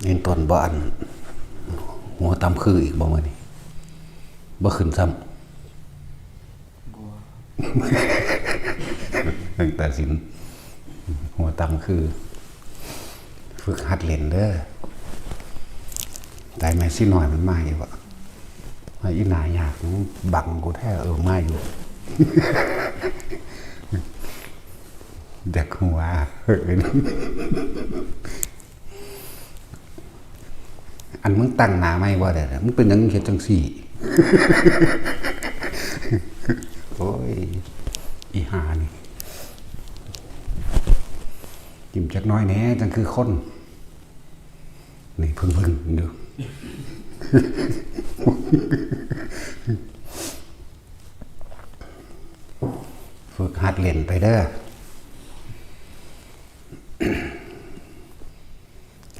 เห็นตนบ่อันหัวตำคืออีกบ่มื้อนี้บ่ขึ้นซ้ำตั้งแต่สินหัวตำคือฝึกหัดเล่นเด้อแต่แม่สิน้อยมันมาอยู่บ่ว่าอีหน้ายากบังกูแท้มาอยู่ เด็กหัวอันมึงตั้งหน้าไม่ว่าแต่มึงเป็นยังเฮ็ดจังสี่ โอ้ยอีหานี่จิ้มจักน้อยแหน่จังคือคนนี่พึ่งดูฝึกหัดเล่นไปเด้อ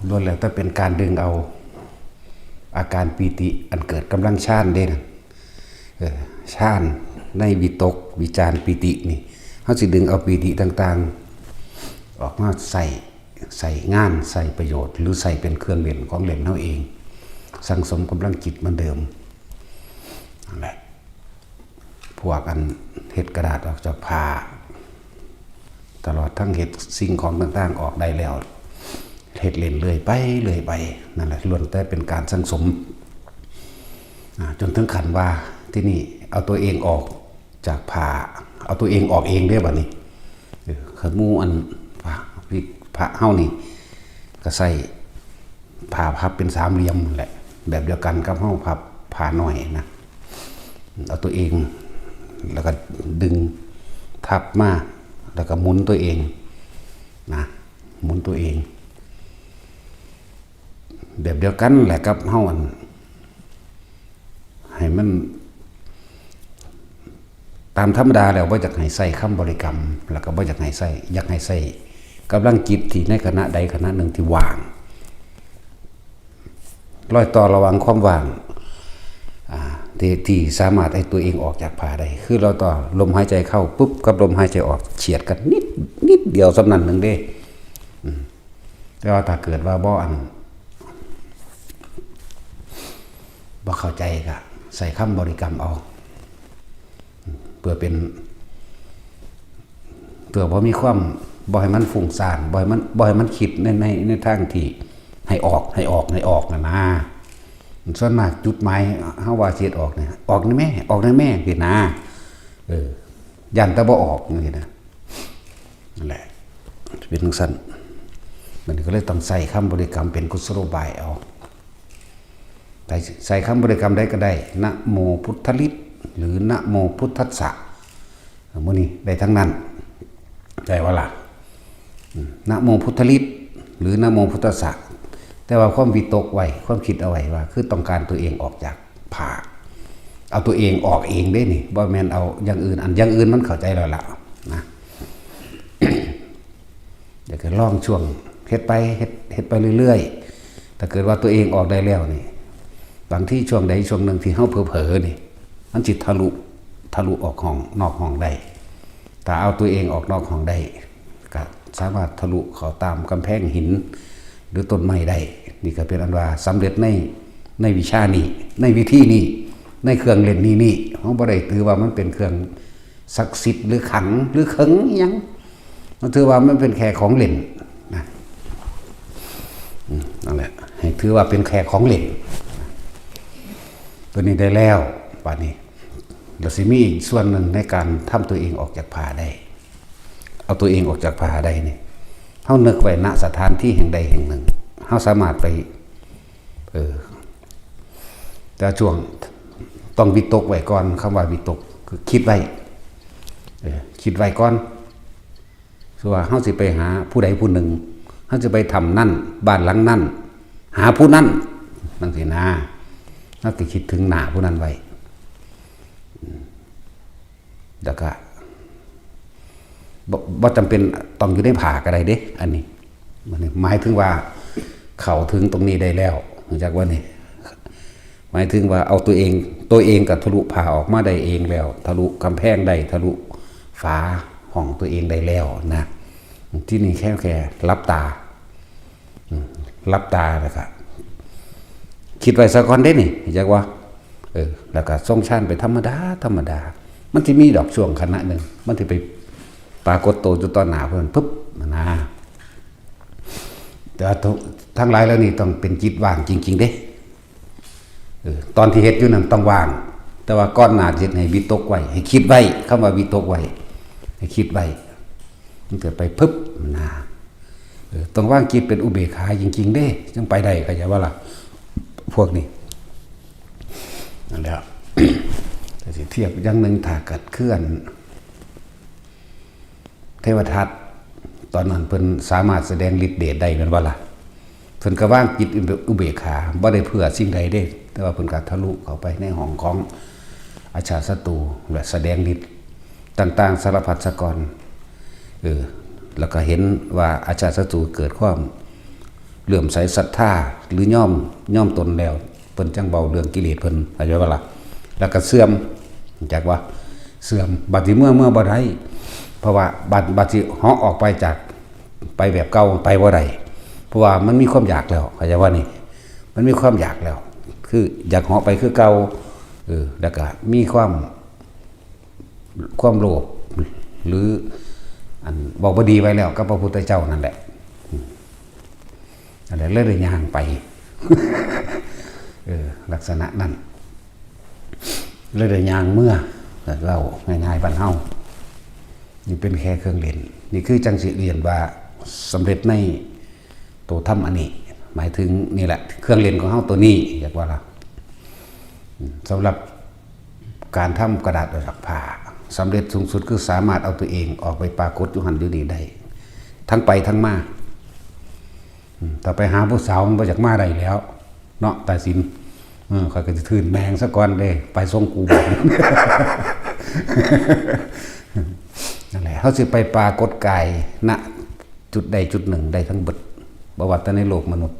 ล้วนแล้วแต่เป็นการดึงเอาอาการปีติอันเกิดกำลังฌานเด้นะฌานในวิตกวิจารปีตินี่เขาสิดึงเอาปีติต่างๆออกมาใส่งานใส่ประโยชน์หรือใส่เป็นเครื่องเล่นของเล่นเขาเองสังสมกำลังจิตเหมือนเดิมนั่นแหละพวกอันเห็ดกระดาษออกจากผ้าตลอดทั้งเห็ดสิ่งของต่างๆออกได้แล้วเห็ดเล่นเลยไปนั่นแหละล้วนแต่เป็นการสังสมจนถึงขั้นว่าที่นี่เอาตัวเองออกจากผ้าเอาตัวเองออกเองได้บ่นี้ขมูอันพระเฮ้านี่ก็ใส่ผ้าพับเป็นสามเหลี่ยมแหละแบบเดียวกันกับเฮ้าพับผ้าหน่อยนะเอาตัวเองแล้วก็ดึงทับมาแล้วก็หมุนตัวเองนะหมุนตัวเองแบบเดียวกันแหละกับเฮ้าอันให้มันตามธรรมดาแล้วว่าอยากให้ใส่คำบริกรรมแล้วก็ว่าอยากให้ใส่กำลังจิตที่ในขณะใดขณะหนึ่งที่ว่างรอยต่อระวังความว่างที่สามารถให้ตัวเองออกจากผ้าได้คือเราต่อลมหายใจเข้าปุ๊บกับลมหายใจออกเฉียดกันนิดเดียวสำนันหนึ่งเด้แต่ว่าถ้าเกิดว่าบ่เข้าใจก็ใส่คำบริกรรมเอาเพื่อเป็นตัวบ่มีความบ่ให้มันฟุ้งซ่านบ่ให้มันคิดในทางที่ให้ออกนะส่วนมากจุดหมายเฮาว่าสิออกเนี่ยออกในแม่คือนะยันแต่บ่ออกนี่นะนั่นแหละเป็นจังซั่นมันก็เลยต้องใส่คำบริกรรมเป็นกุศโลบายเอาแต่ใส่คำบริกรรมได้ก็ได้นะโมพุทธลิศหรือนะโมพุทธัสสะมื้อนี้ได้ทั้งนั้นใจว่าล่ะนะโมพุทธลิศหรือนะโมพุทธัสสะแต่ว่าความวิตกไว้ความคิดเอาไว้ว่าคือต้องการตัวเองออกจากผ้าเอาตัวเองออกเองได้นี่บ่แม่นเอาอย่างอื่นอย่างอื่นมันเข้าใจแล้วล่ะนะ เดี๋ยวก็ลองช่วงเฮ็ดไปเรื่อยๆถ้าเกิดว่าตัวเองออกได้แล้วนี่บางที่ช่วงใดช่วงหนึ่งที่เฮาเผลอๆนี่มันจิตทะลุออกห้องนอกห้องได้ถ้าเอาตัวเองออกนอกห้องได้ก็สามารถทะลุเข้าตามกำแพงหินหรือต้นไม้ได้นี่ก็เป็นอันว่าสำเร็จในวิชานี้ในวิธีนี้ในเครื่องเล่นนี้เฮาบ่ได้ถือว่ามันเป็นเครื่องศักดิ์สิทธิ์หรือขังหรือเขิงอิหยังมันถือว่ามันเป็นแค่ของเล่นนะนั่นแหละให้ถือว่าเป็นแค่ของเล่นตัวนี้ได้แล้วป่านนี้เราสิมีอีกส่วนหนึ่งในการทำตัวเองออกจากผ้าได้เอาตัวเองออกจากผ้าได้นี่เฮานึกไว้ณสถานที่แห่งใดแห่งหนึ่งเฮาสามารถไปแต่ช่วงต้องวิตกไว้ก่อนคำว่าวิตกคือคิดไว้ก่อนส่วนเฮาสิไปหาผู้ใดผู้หนึ่งเฮาจะไปทำนั่นบ้านหลังนั่นหาผู้นั้นนั่นสินะเราต้องคิดถึงหน้าผู้นั้นไว้แล้วก็บ่จำเป็นต้องอยู่ในผ้าก็ได้เด้อันนี้มันหมายถึงว่าเข้าถึงตรงนี้ได้แล้วจากว่านี่หมายถึงว่าเอาตัวเองกับทะลุผ้าออกมาได้เองแล้วทะลุกำแพงได้ทะลุฝาห้องตัวเองได้แล้วนะที่นี่แค่รับตา รับตาแล้วก็คิดไว้ซะก่อนได้นี่จักว่าแล้วก็ส่งฌานไปธรรมดามันสิมีดอกช่วงขณะนึงมันสิไปปรากฏตัวอยู่ต่อหน้าเพิ่นปึ๊บนะแต่ทั้งหลายแล้วนี่ต้องเป็นจิตว่างจริงๆเด้ตอนที่เฮ็ดอยู่นั้นต้องว่างแต่ว่าก้อนหน้าจิตให้วิตกไว้ให้คิดไว้คำว่าวิตกไว้ให้คิดไว้มันจะไปปึ๊บนะต้องว่างจิตเป็นอุเบกขาจริงๆเด้จึงไปได้ก็อย่าว่าล่ะพวกนี้นั่นแหละ แต่สิเทียบอย่างหนึ่งถ้าเกิดเคลื่อนเทวทัตตอนนั้นเพิ่นสามารถแสดงฤทธิ์เดชได้แม่นบ่ล่ะเพิ่นก็ว่างจิตอุเบกขาบ่ได้เพื่อสิ่งใดเด้แต่ว่าเพิ่นก็ทะลุเข้าไปในห้องของอาชาติศัตรูและแสดงฤทธิ์ต่างๆสารพัดสะกรแล้วก็เห็นว่าอาชาติศัตรูเกิดความเลื่อมใสศรัทธาหรือย่อมตนแล้วเพิ่นจังเบาเรื่องกิเลสเพิ่นเข้าใจบ่ล่ะแล้วก็เสื่อมจากว่าเสื่อมบัดนี้เมื่อบ่ได้เพราะว่าบัดสิเหาะออกไปจากไปแบบเก่าไปบ่ได้เพราะว่ามันมีความอยากแล้วเข้าใจว่านี่มันมีความอยากแล้วคืออยากเหาะไปคือเก่าแล้วก็มีความโลภหรืออันบอกบ่ดีไว้แล้วกับพระพุทธเจ้านั่นแหละอะไรเลยได้ย่างไป ลักษณะนั้นเลยได้ย่างเมื่อเราง่ายๆบ้านเฮานี่เป็นแค่เครื่องเล่นนี่คือจังสิเรียนว่าสำเร็จในตัวธรรมอันนี้หมายถึงนี่แหละเครื่องเล่นของเฮาตัวนี้อยากว่าล่ะสำหรับการทำกระดาษจากผ้าสำเร็จสูงสุดคือสามารถเอาตัวเองออกไปปรากฏอยู่หันอยู่นี่ได้ทั้งไปทั้งมาต่อไปหาผู้สาวมันมาจากมาได้แล้วเนาะแต่สินข่อยก็จะทื่นแมงซะก่อนเลยไปส่งกูบอก นั่นแหละเขาสิไปปรากฏกายณจุดใดจุดหนึ่งได้ทั้งเบิดบวชในโลกมนุษย์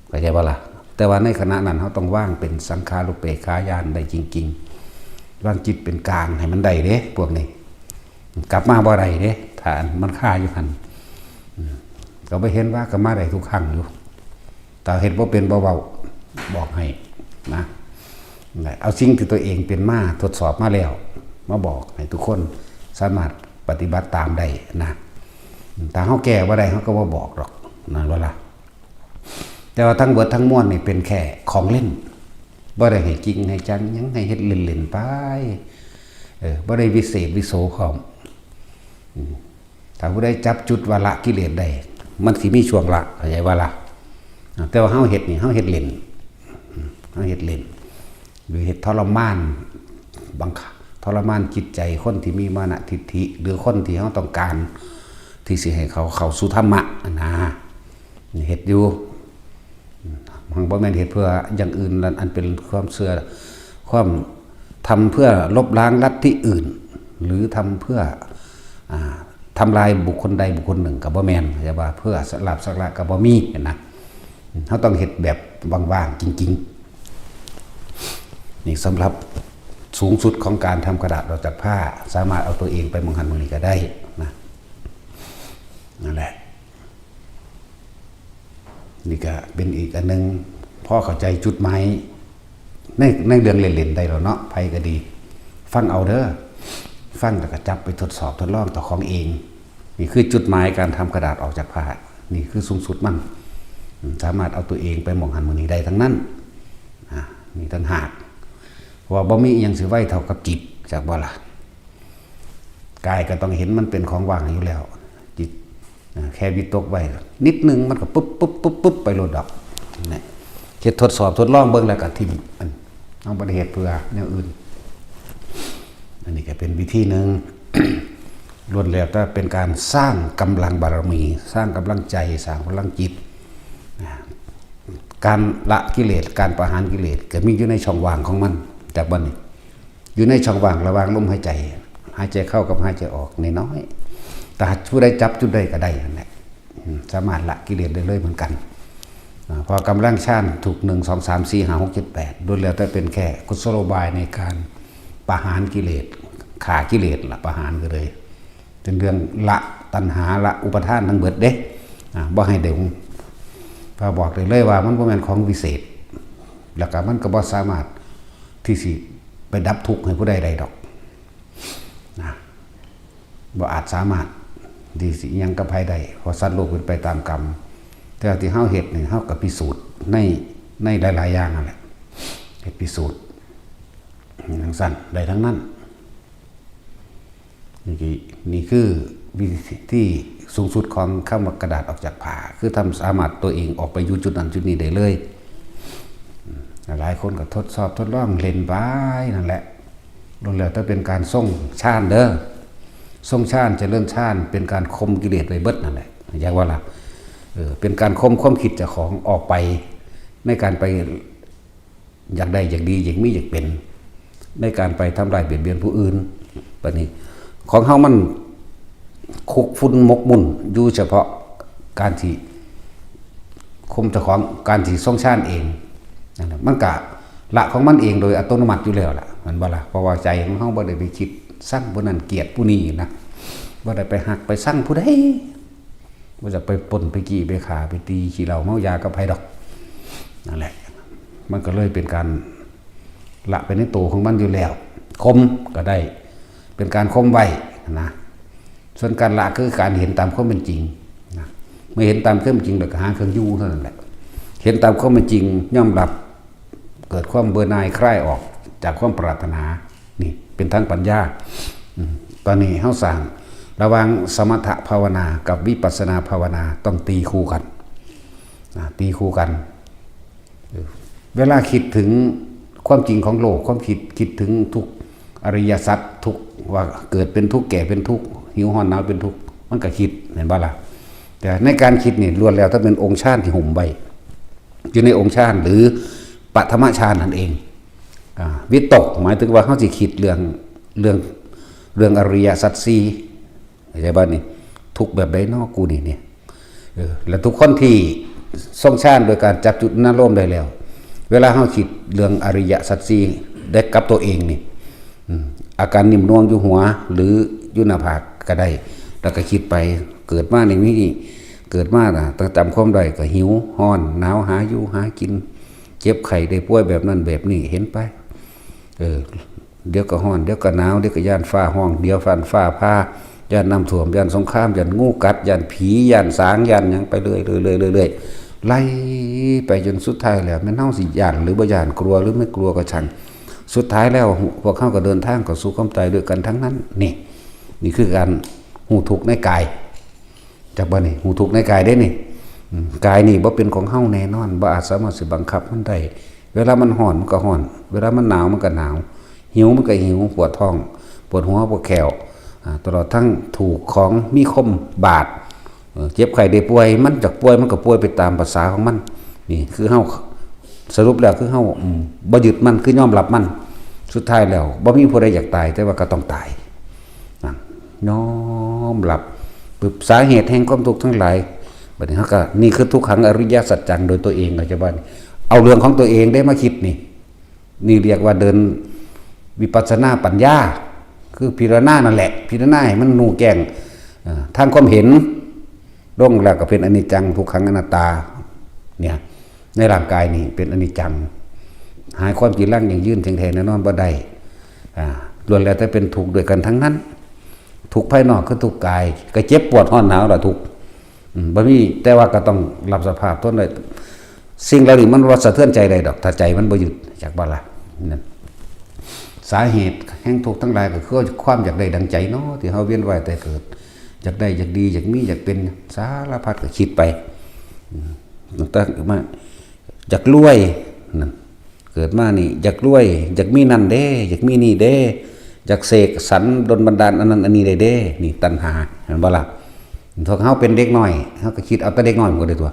เข้าใจบ่ล่ะแต่ว่าในขณะนั้นเขาต้องว่างเป็นสังขารุปเปกขาญาณได้จริงๆว่างจิตเป็นกลางให้มันได้เด้พวกนี้กลับมาบ่ได้เด้ฐานมันฆ่าอยู่หันก็ไปเห็นว่าก็มาได้ทุกครั้งอยู่แต่เห็นว่าเป็นเบาๆบอกให้นะเอาสิ่งที่ตัวเองเป็นมาทดสอบมาแล้วมาบอกให้ทุกคนสามารถปฏิบัติตามได้นะแต่เขาแก้ว่าได้เขาก็ว่าบอกหรอกนะว่าล่ะแต่ว่าทั้งเบิดทั้งมวลนี่เป็นแค่ของเล่นบ่ได้ให้จริงให้จังยังให้เฮ็ดเล่นๆไปบ่ได้วิเศษวิโสของถ้าผู้ใดจับจุดวาระกิเลสได้มันสิมีช่วงละเข้าใจว่าล่ะแต่ว่าเฮาเฮ็ดนี่เฮาเฮ็ดเล่นเฮาเฮ็ดเล่นหรือเฮ็ดทรมานบังคับทรมานจิตใจคนที่มีมานะทิฏฐิหรือคนที่เฮาต้องการที่สิให้เขาเข้าสู่ธรรมะนะเฮ็ดอยู่มันบ่แม่นเฮ็ดเพื่ออย่างอื่นอันเป็นความเชื่อความทำเพื่อลบล้างลัทธิอื่นหรือทำเพื่อทำลายบุคคลใดบุคคลหนึ่งกับบ่แม่นอย่าว่าเพื่อสลับสักละกับบ่มีนะเขาต้องเฮ็ดแบบว่างๆจริงๆนี่สำหรับสูงสุดของการทำกระดาษออกจากผ้าสามารถเอาตัวเองไปมองหันมองนี่ก็ได้นะนั่นแหละนี่ก็เป็นอีกอันนึงพ่อเข้าใจจุดหมายในเรื่องเล่นๆได้แล้วเนาะไผก็ดีฟังเอาเด้อฟังแล้วก็จับไปทดสอบทดลองต่อของเองนี่คือจุดหมายการทำกระดาษออกจากผ้านี่คือสูงสุดมันสามารถเอาตัวเองไปมองหันมองนี่ได้ทั้งนั้นนี่ต่างหากว่าบ่มีอย่างสิไว้เท่ากับจิตจากบ่ล่ะกายก็ต้องเห็นมันเป็นของว่างอยู่แล้วจิตแค่วิตกไว้นิดนึงมันก็ปุ๊บไปโลดดอกนี่เฮ็ดทดสอบทดลองเบิ่งแล้วก็ทิ่มเอาบ่ได้เฮ็ดเพื่อแนวอื่นอันนี้ก็เป็นวิธีนึง ล้วนแล้วแต่เป็นการสร้างกำลังบารมีสร้างกำลังใจสร้างพลังจิตการละกิเลสการประหารกิเลสก็มีอยู่ในช่องว่างของมันจากบัดนี้อยู่ในช่องว่างระหว่างลมหายใจเข้ากับหายใจออกน้อยๆแต่ผู้ใดจับจุดใดก็ได้นั่นแหละสามารถละกิเลสได้เลยเหมือนกันพอกำลังฌานถูก1 2 3 4 5 6 7 8ล้วนแล้วแต่เป็นแค่กุศโลบายในการประหารกิเลสฆ่ากิเลสละประหารก็เลยเป็นเรื่องละตัณหาละอุปทานทั้งเบิดเด้บ่ให้เดี๋ยว พอบอกเลยว่ามันบ่แม่นของวิเศษแล้วก็มันก็บ่สามารถที่สิไปดับทุกข์ให้ผู้ใดได้ดอกนะบ่อาจสามารถที่สิยังกับภัยได้เพราะสัตว์โลกเป็นไปตามกรรมแต่ที่เฮาเฮ็ดนี่เฮาก็พิสูจน์ในหลายๆอย่างนั่นแหละเฮ็ดพิสูจน์ทั้งสั้นได้ทั้งนั้นนี่คือวิธีที่สูงสุดของคำว่ากระดาษออกจากผ้าคือทำสามารถตัวเองออกไปอยู่จุดนั้นจุดนี้ได้เลยหลายคนก็ทดสอบทดลองเล่นไปนั่นแหละลงแล้วถ้าเป็นการส่งชาญเด้อส่งชาญจะเริ่มชาญเป็นการคมกิเลสไปเบิดนั่นแหละอย่างว่าล่ะเป็นการคมความคิดเจ้าของออกไปในการไปอยากได้อยากดีอยากมีอยากเป็นในการไปทำลายเบียดเบียนผู้อื่นแบบนี้ของเฮามันคุกฝุ่นมกมุ่นอยู่เฉพาะการที่คมเจ้าของการที่ส่งชาญเองนั่นแหละมันกะละของมันเองโดยอัตโนมัติอยู่แล้วล่ะมันว่าล่ะเพราะว่าใจของเฮาบ่ได้ไปคิดสร้างผู้นั้นเกลียดผู้นี้นะบ่ได้ไปหักไปสร้างผู้ใดบ่จะไปปล้นไปกี้ไปฆ่าไปตีขี้เหล้าเมายากับไผดอกนั่นแหละมันก็เลยเป็นการละไปในตัวของมันอยู่แล้วคมก็ได้เป็นการคมไว้นะส่วนการละคือการเห็นตามความเป็นจริงนะเมื่อเห็นตามความเป็นจริงแล้วก็หาเครื่องอยู่เท่านั้นแหละเห็นตามความเป็นจริงย่อมรับเกิดความเบื่อหน่ายคลายออกจากความปรารถนานี่เป็นทางปัญญาตอนนี้เฮาสร้างระหว่างสมถะภาวนากับวิปัสสนาภาวนาต้องตีคู่กันตีคู่กันเวลาคิดถึงความจริงของโลกความคิดถึงทุกอริยสัจทุกว่าเกิดเป็นทุกข์แก่เป็นทุกข์หิวห้อนหนาวเป็นทุกข์มันก็คิดเห็นบ่ล่ะแต่ในการคิดนี่ล้วนแล้วถ้าเป็นองค์ฌานที่ห่มไว้อยู่ในองค์ฌานหรือปัฐมฌานนั่นเองวิตกหมายถึงว่าเขาสิคิดเรื่องอริยสัจสี่ใช่ป่ะนี่ทุกแบบใดนอกกูนี่เนี่ยแล้วทุกคนที่ทรงฌานโดยการจับจุดนั้นร่มได้แล้วเวลาเขาคิดเรื่องอริยสัจสี่ได้กับตัวเองนี่อาการนิ่มนวลอยู่หัวหรืออยู่หน้าผากก็ได้แล้วก็คิดไปเกิดมาในนี้เกิดมาตั้งจำความได้ก็หิวห้อนหนาวหาอยู่หากินเจ็บไข้ได้ป่วยแบบนั้นแบบนี้เห็นไปเดี๋ยวก็ห้อนเดี๋ยวก็หนาวเดี๋ยวก็ย่านฟ้าห้องเดี๋ยวฟ้าผ่าย่านน้ำท่วมย่านสงครามย่านงูกัดย่านผีย่านสางย่านหยังไปเรื่อยไล่ไปจนสุดท้ายแล้วแม่นเฮาสิย่านหรือบ่ย่านกลัวหรือไม่กลัวก็ช่างสุดท้ายแล้วพวกเขาก็เดินทางเข้าสู่ความตายด้วยกันทั้งนั้นนี่คือการหูทุกข์ในกายจากบ่นี่หูทุกข์ในกายได้นี่กายนี่บ่เป็นของเฮาแน่นอนบ่อาจสามารถสิบังคับมันได้เวลามันร้อนมันก็ร้อนเวลามันหนาวมันก็หนาวหิวมันก็หิวปวดท้องปวดหัวปวดแขวตลอดทั้งถูกของมีคมบาดเจ็บไข้ได้ป่วยมันจากป่วยมันก็ป่วยไปตามภาษาของมันนี่คือเฮาสรุปแล้วคือเฮาบ่ยึดมันคือยอมรับมันสุดท้ายแล้วบ่มีผู้ใดอยากตายแต่ว่าก็ต้องตายยอมรับปึ๊บสาเหตุแห่งความทุกข์ทั้งหลายบัดนี้เฮาก็นี่คือทุกขังอริยสัจจังโดยตัวเองก็จะว่าเอาเรื่องของตัวเองได้มาคิดนี่เรียกว่าเดินวิปัสสนาปัญญาคือพิจารณานั่นแหละพิจารณาให้มันนูแกงทางความเห็นร่องแล้วก็เป็นอนิจจังทุกขังอนัตตาเนี่ยในร่างกายนี่เป็นอนิจจังหายความจีรังอย่างยืนแข็งแน่นอนบ่ได้ล้วนแล้วแต่เป็นทุกข์ด้วยกันทั้งนั้นทุกข์ภายนอกคือทุกข์กายก็เจ็บปวดร้อนหนาวล่ะทุกข์บ่มีแต่ว่าก็ต้องรับสภาพทนได้สิ่งเหล่านี้มันบ่สะเทือนใจได้ดอกถ้าใจมันบ่หยุดจากบ่ล่ะนั่นสาเหตุแห่งทุกข์ทั้งหลายก็คือความอยากได้ดังใจเนาะที่เฮาเวียนว่ายแต่เกิดอยากได้อยากดีอยากมีอยากเป็นสารพัดก็คิดไปตั้งมาอยากรวยนั่นเกิดมานี่อยากรวยอยากมีนั่นเด้อยากมีนี่เด้อยากเสกสรรดลบันดาลอันนั้นอันนี้ได้เด้นี่ตัณหาเห็นบ่ล่ะพวกเฮาเป็นเด็กน้อยเฮาก็คิดเอาแต่เด็กน้อยหมดเลยตัว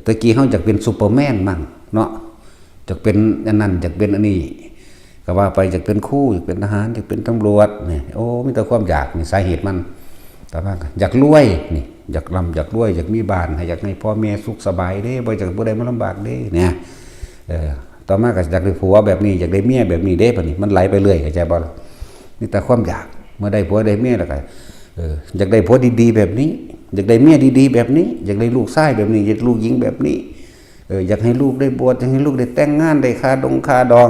ตะกี้เฮาอยากเป็นซูเปอร์แมนมั่งเนาะอยากเป็นอันนั้นอยากเป็นอันนี้ก็ว่าไปอยากเป็นครูอยากเป็นทหารอยากเป็นตำรวจนี่โอ้มีแต่ความอยากนี่สาเหตุมันแต่ว่าอยากรวยนี่อยากร่ำอยากรวยอยากมีบ้านอยากให้พ่อแม่สุขสบายเด้บ่อยากผู้ใดมาลำบากเด้เนี่ยต่อมาก็อยากได้ผัวแบบนี้อยากได้เมียแบบนี้เด้บัดนี้มันไหลไปเรื่อยเข้าใจบ่นี่แต่ความอยากเมื่อได้ผัวได้เมียแล้วก็อยากได้ผัวดีๆแบบนี้ อยากได้เมียดีๆแบบนี้อยากได้ลูกชายแบบนี้อยากลูกหญิงแบบนี้อยากให้ลูกได้บวชอยากให้ลูกได้แต่งงานได้คาดอง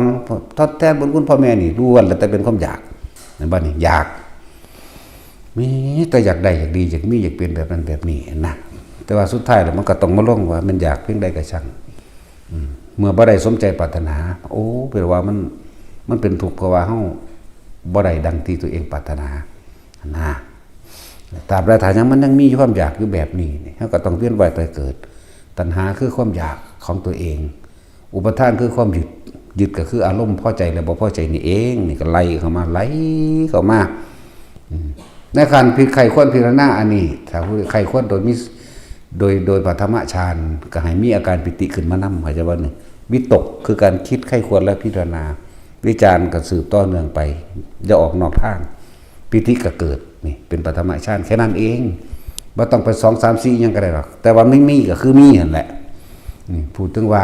ทดแทนบุญคุณพ่อแม่นี่ล้วนแล้วแต่เป็นความอยากนั่นบ้านี่อยากมีแต่อยากได้อยากดีอยากมีอยากเป็นแบบนั้นแบบนี้นะแต่ว่าสุดท้ายแล้วมันก็ต้องมาลงว่ามันอยากเพียงใดก็ช่างเมื่อบ่ได้สมใจปรารถนาโอ้แปลว่ามันเป็นทุกข์เพราะว่าเฮาบ่ได้ดังที่ตัวเองปรารถนานะตราบใดถ้ามันยังมีความอยากอยู่แบบนี้เฮาก็ต้องเวียนว่ายตายเกิดตัณหาคือความอยากของตัวเองอุปทานคือความยึดก็คืออารมณ์พอใจและบ่พอใจนี่เองนี่ก็ไล่เข้ามาในการพิจารณาควรพิจารณาอันนี้ถ้าใครควรโดยปฐมฌานก็ให้มีอาการปิติขึ้นมานำเข้าใจบ่นี่วิตกคือการคิดใครควรและพิจารณาวิจารณ์ก็สืบต่อเนื่องไปอย่าออกนอกทางปิติก็เกิดนี่เป็นปฐมฌานแค่นั้นเองบ่ต้องไป2 3 4ยังก็ได้หรอกแต่ว่าไม่มีก็คือมีนั่นแหละนี่พูดถึงว่า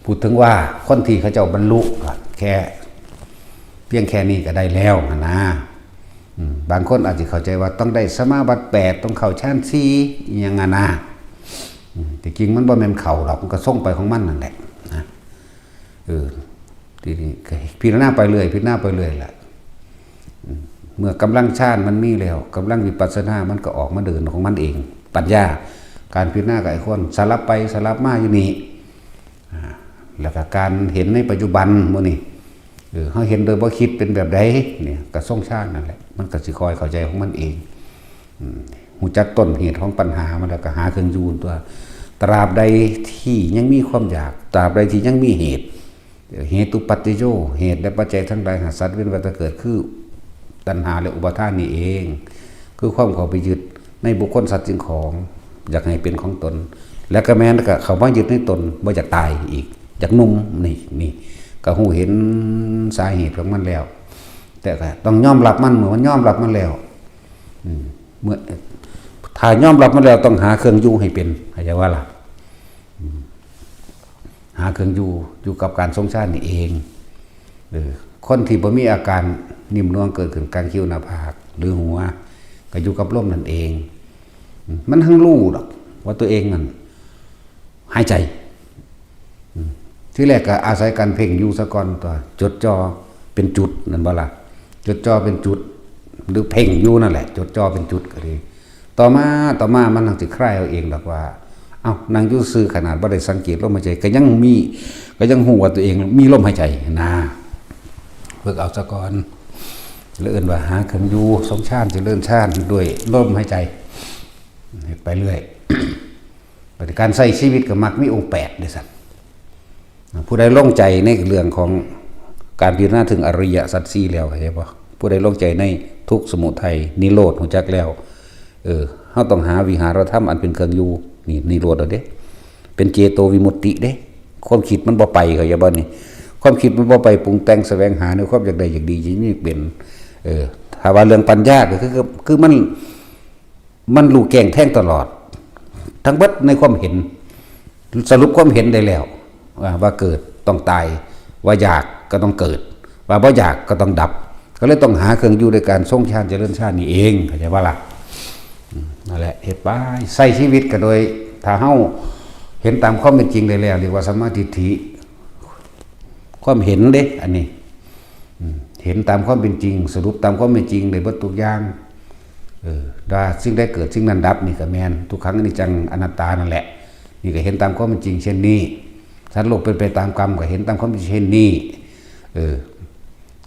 พูดถึงว่าคนที่เขาเจ้าบรรลุแค่เพียงแค่นี้ก็ได้แล้วนะบางคนอาจจะเข้าใจว่าต้องได้สมาบัติ8ต้องเข้าฌาน4อย่างนั้นนะแต่จริงมันบ่แม่นเข้าหรอกมันก็ส่งไปของมันนั่นแหละนะทีนี้พิจารณาไปเรื่อยแหละเมื่อกำลังฌานมันมีแล้วกำลังวิปัสสนามันก็ออกมาเดินของมันเองปัญญาการพิจารณากับไอ้คนสลับไปสลับมาอยู่นี่แล้วก็การเห็นในปัจจุบันมื้อนี้เขาเห็นโดยบ่คิดเป็นแบบใดเนี่ยก็ทรงฌานนั่นแหละมันก็สิคอยเข้าใจของมันเองหูจักต้นเหตุของปัญหามันแล้วก็หาเครื่องยูนตัวตราบใดที่ยังมีความอยากตราบใดที่ยังมีเหตุปัจจโยเหตุและปัจจัยทั้งหลายหาสัตว์เว้นวัฏเกิดคือตัณหาและอุปาทานนี่เองคือความเข้าไปยึดในบุคคลสัตว์สิ่งของอยากให้เป็นของตนและก็แม้นก็เขามายึดในตนบ่อยากตายอีกอยากนุ่มนี่ก็หูเห็นสาเหตุของมันแล้วแต่ก็ต้องยอมรับมันเมื่อมันยอมรับมันแล้วเมื่อถ้ายอมรับมันแล้วต้องหาเครื่องอยู่ให้เป็นเข้าใจว่าล่ะหาเครื่องอยู่กับการทรงฌานนี่เองคนที่บ่มีอาการนิ่มนวลเกิดขึ้นกลางคิ้วหน้าผากหรือหัวก็อยู่กับลมนั่นเองมันทั้งรู้หรอกว่าตัวเองนั่นหายใจที่แรกก็อาศัยการเพ่งอยู่ซะก่อนตัวจดจ่อเป็นจุดนั่นบ่ล่ะจดจ่อเป็นจุดหรือเพ่งอยู่นั่นแหละจดจ่อเป็นจุดก็ดีต่อมามันสิคลายเอาเองดอกว่าเอ้านางอยู่ซื่อขนาดบ่ได้สังเกตลมหายใจก็ยังฮู้ว่าตัวเองมีลมหายใจนะฝึกเอาซะก่อนแล้วเอิ้นว่าหาเครื่องอยู่ทรงฌานเจริญฌานด้วยลมหายใจไปเรื่อยปฏิการใช้ชีวิตก็มักมีองค์8ด้วยซ้ำผู้ใดลงใจในเรื่องของการพิจารณาถึงอริยสัจ4แล้วเข้าใจบ่ผู้ใดลงใจในทุกข์สมุทัยนิโรธรู้จักแล้วเฮาต้องหาวิหารธรรมอันเป็นเครื่องอยู่นี่นิโรธเด้เป็นเจโตวิมุตติเด้ความคิดมันบ่ไปเข้าใจบ่นี่ความคิดมันบ่ไปปรุงแต่งแสวงหาในความอยากได้อยากดีอย่างนี้เป็นถ้าว่าเรื่องปัญญาก็คือมันรู้แก้งแท่งตลอดทั้งเบิดในความเห็นสรุปความเห็นได้แล้วว่าเกิดต้องตายว่าอยากก็ต้องเกิดว่าบ่อยากก็ต้องดับก็เลยต้องหาเครื่องอยู่ในการทรงฌานเจริญฌานนี่เองเข้าใจว่าล่ะนั่นแหละเฮ็ดไปใช้ชีวิตก็โดยถ้าเฮาเห็นตามความเป็นจริงได้แล้วเรียกว่าสัมมาทิฏฐิความเห็นเด้อันนี้เห็นตามความเป็นจริงสรุปตามความเป็นจริงได้เบิดทุกอย่างว่าสิ่งใดเกิดสิ่งนั้นดับนี่ก็แม่นทุกครั้งอนิจจังอนัตตานั่นแหละนี่ก็เห็นตามความเป็นจริงเช่นนี้สัตว์โลกเป็นไปตามกรรมก็เห็นตามความเป็นเช่นนี้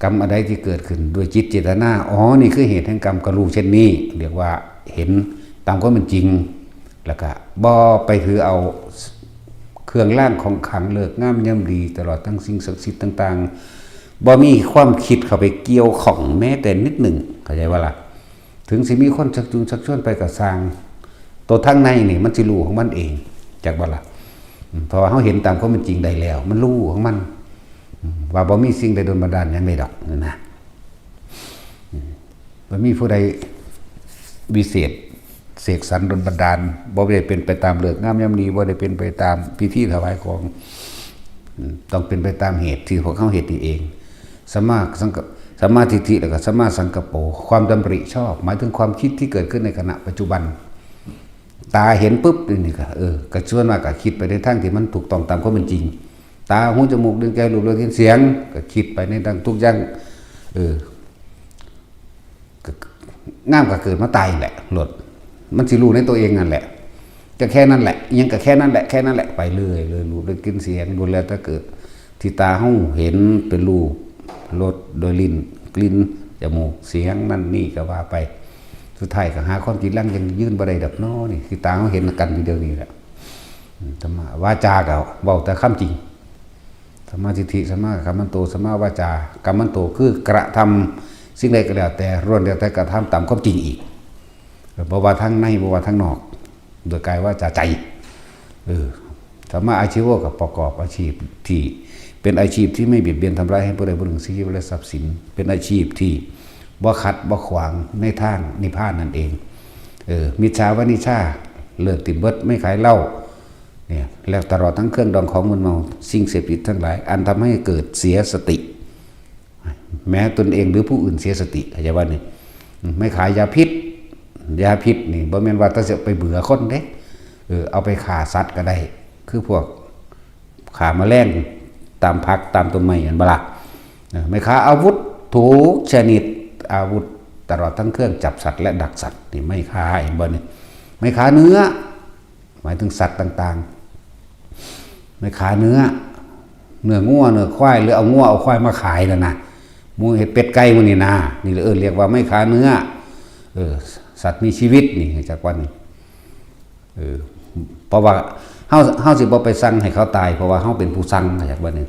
กรรมอะไรที่เกิดขึ้นด้วยจิตเจตนานี่คือเหตุแห่งกรรมก็รู้เช่นนี้เรียกว่าเห็นตามความเป็นจริงแล้วก็บ่ไปถือเอาเครื่องร่างของขังเลิกงามย่ำดีตลอดทั้งสิ่งศักดิ์สิทธิ์ต่างๆบ่มีความคิดเข้าไปเกี่ยวข้องแม้แต่นิดหนึ่งเข้าใจว่าล่ะถึงสิมีคนชักจูงชักชวนไปกับสร้างตัวทั้งในนี่มันสิรู้ของมันเองจากบ่ล่ะเพราะว่าเขาเห็นตามความเป็นจริงได้แล้วมันรู้ของมันว่าบ่มีสิ่งใดโดนบันดาลอย่างใดดอกนะบ่มีผู้ใดวิเศษเสกสรรโดนบันดาลบ่ได้เป็นไปตามเลิกงามยามดีบ่ได้เป็นไปตามพิธีถวายของต้องเป็นไปตามเหตุที่พวกเขาเหตุนี่เอง สัมมาทิฏฐิแล้วก็สัมมาสังกัปโปความดำริชอบหมายถึงความคิดที่เกิดขึ้นในขณะปัจจุบันตาเห็นปุ๊บนี่ก็กระชวนมากก็คิดไปในทางที่มันถูกต้องตามความเป็นจริงตาหูจมูกลิ้นกายรูปรสกลิ่นเสียงก็คิดไปในทางทุกอย่างงามก็เกิดมาตายแหละหลดมันสิรู้ในตัวเองนั่นแหละก็แค่นั้นแหละยังก็แค่นั้นแหละแค่นั้นแหละไปเรื่อยเลยรูปรสกลิ่นเสียงดูแลถ้าเกิดที่ตาหูเห็นเป็นรูปรสโดยลิ้นกลิ่นจมูกเสียงนั่นนี่ก็ว่าไปสุดท้ายก็หาความจริงยังยื่นบ่ได้ดับน้อนี่ที่ตาเขาเห็นกันทีเดียวนี่แหละธรรมะวาจาก็เว้าแต่คำจริงสัมมาทิฏฐิสัมมากัมมันโตสัมมาวาจากัมมันโตคือกระทำสิ่งใดก็แล้วแต่ล้วนแล้วแต่กระทำตามความจริงอีกบ่ว่าทั้งในบ่ว่าทั้งนอกโดยกายวาจาใจสัมมาอาชีวะกับประกอบอาชีพที่เป็นอาชีพที่ไม่เบียดเบียนทำร้ายให้ผู้ใดผู้หนึ่งชีวิตและทรัพย์สินเป็นอาชีพที่บ่ขัดบ่ขวางในทางนิพพานนั่นเองมิจฉาวานิชาเลิกติดเบิดไม่ขายเหล้าเนี่ยแล้วตลอดทั้งเครื่องดองของมึนเมาสิ่งเสพติดทั้งหลายอันทำให้เกิดเสียสติแม้ตนเองหรือผู้อื่นเสียสติเข้าใจว่านี่ไม่ขายยาพิษนี่บ่แม่นว่าถ้าจะไปเบื่อคนเด้เอาไปฆ่าสัตว์ก็ได้คือพวกฆ่าแมลงตามผักตามต้นไม้อันบ่ล่ะไม่ค้าอาวุธทุกชนิดอาวุธตลอดทั้งเครื่องจับสัตว์และดักสัตว์นี่ไม่ค้าเห็นบ่นี่ไม่ค้าเนื้อหมายถึงสัตว์ต่างๆไม่ค้าเนื้องัวเนื้อควายหรือเอางัวเอาควายมาขายแล้วนะหมูเห็ดเป็ดไก่มื้อนี่นะนี่เรียกว่าไม่ค้าเนื้อสัตว์มีชีวิตนี่จากวันนี้เพราะว่าเฮาสิบ่ไปสั่งให้เขาตายเพราะว่าเฮาเป็นผู้สั่งจากวันนี้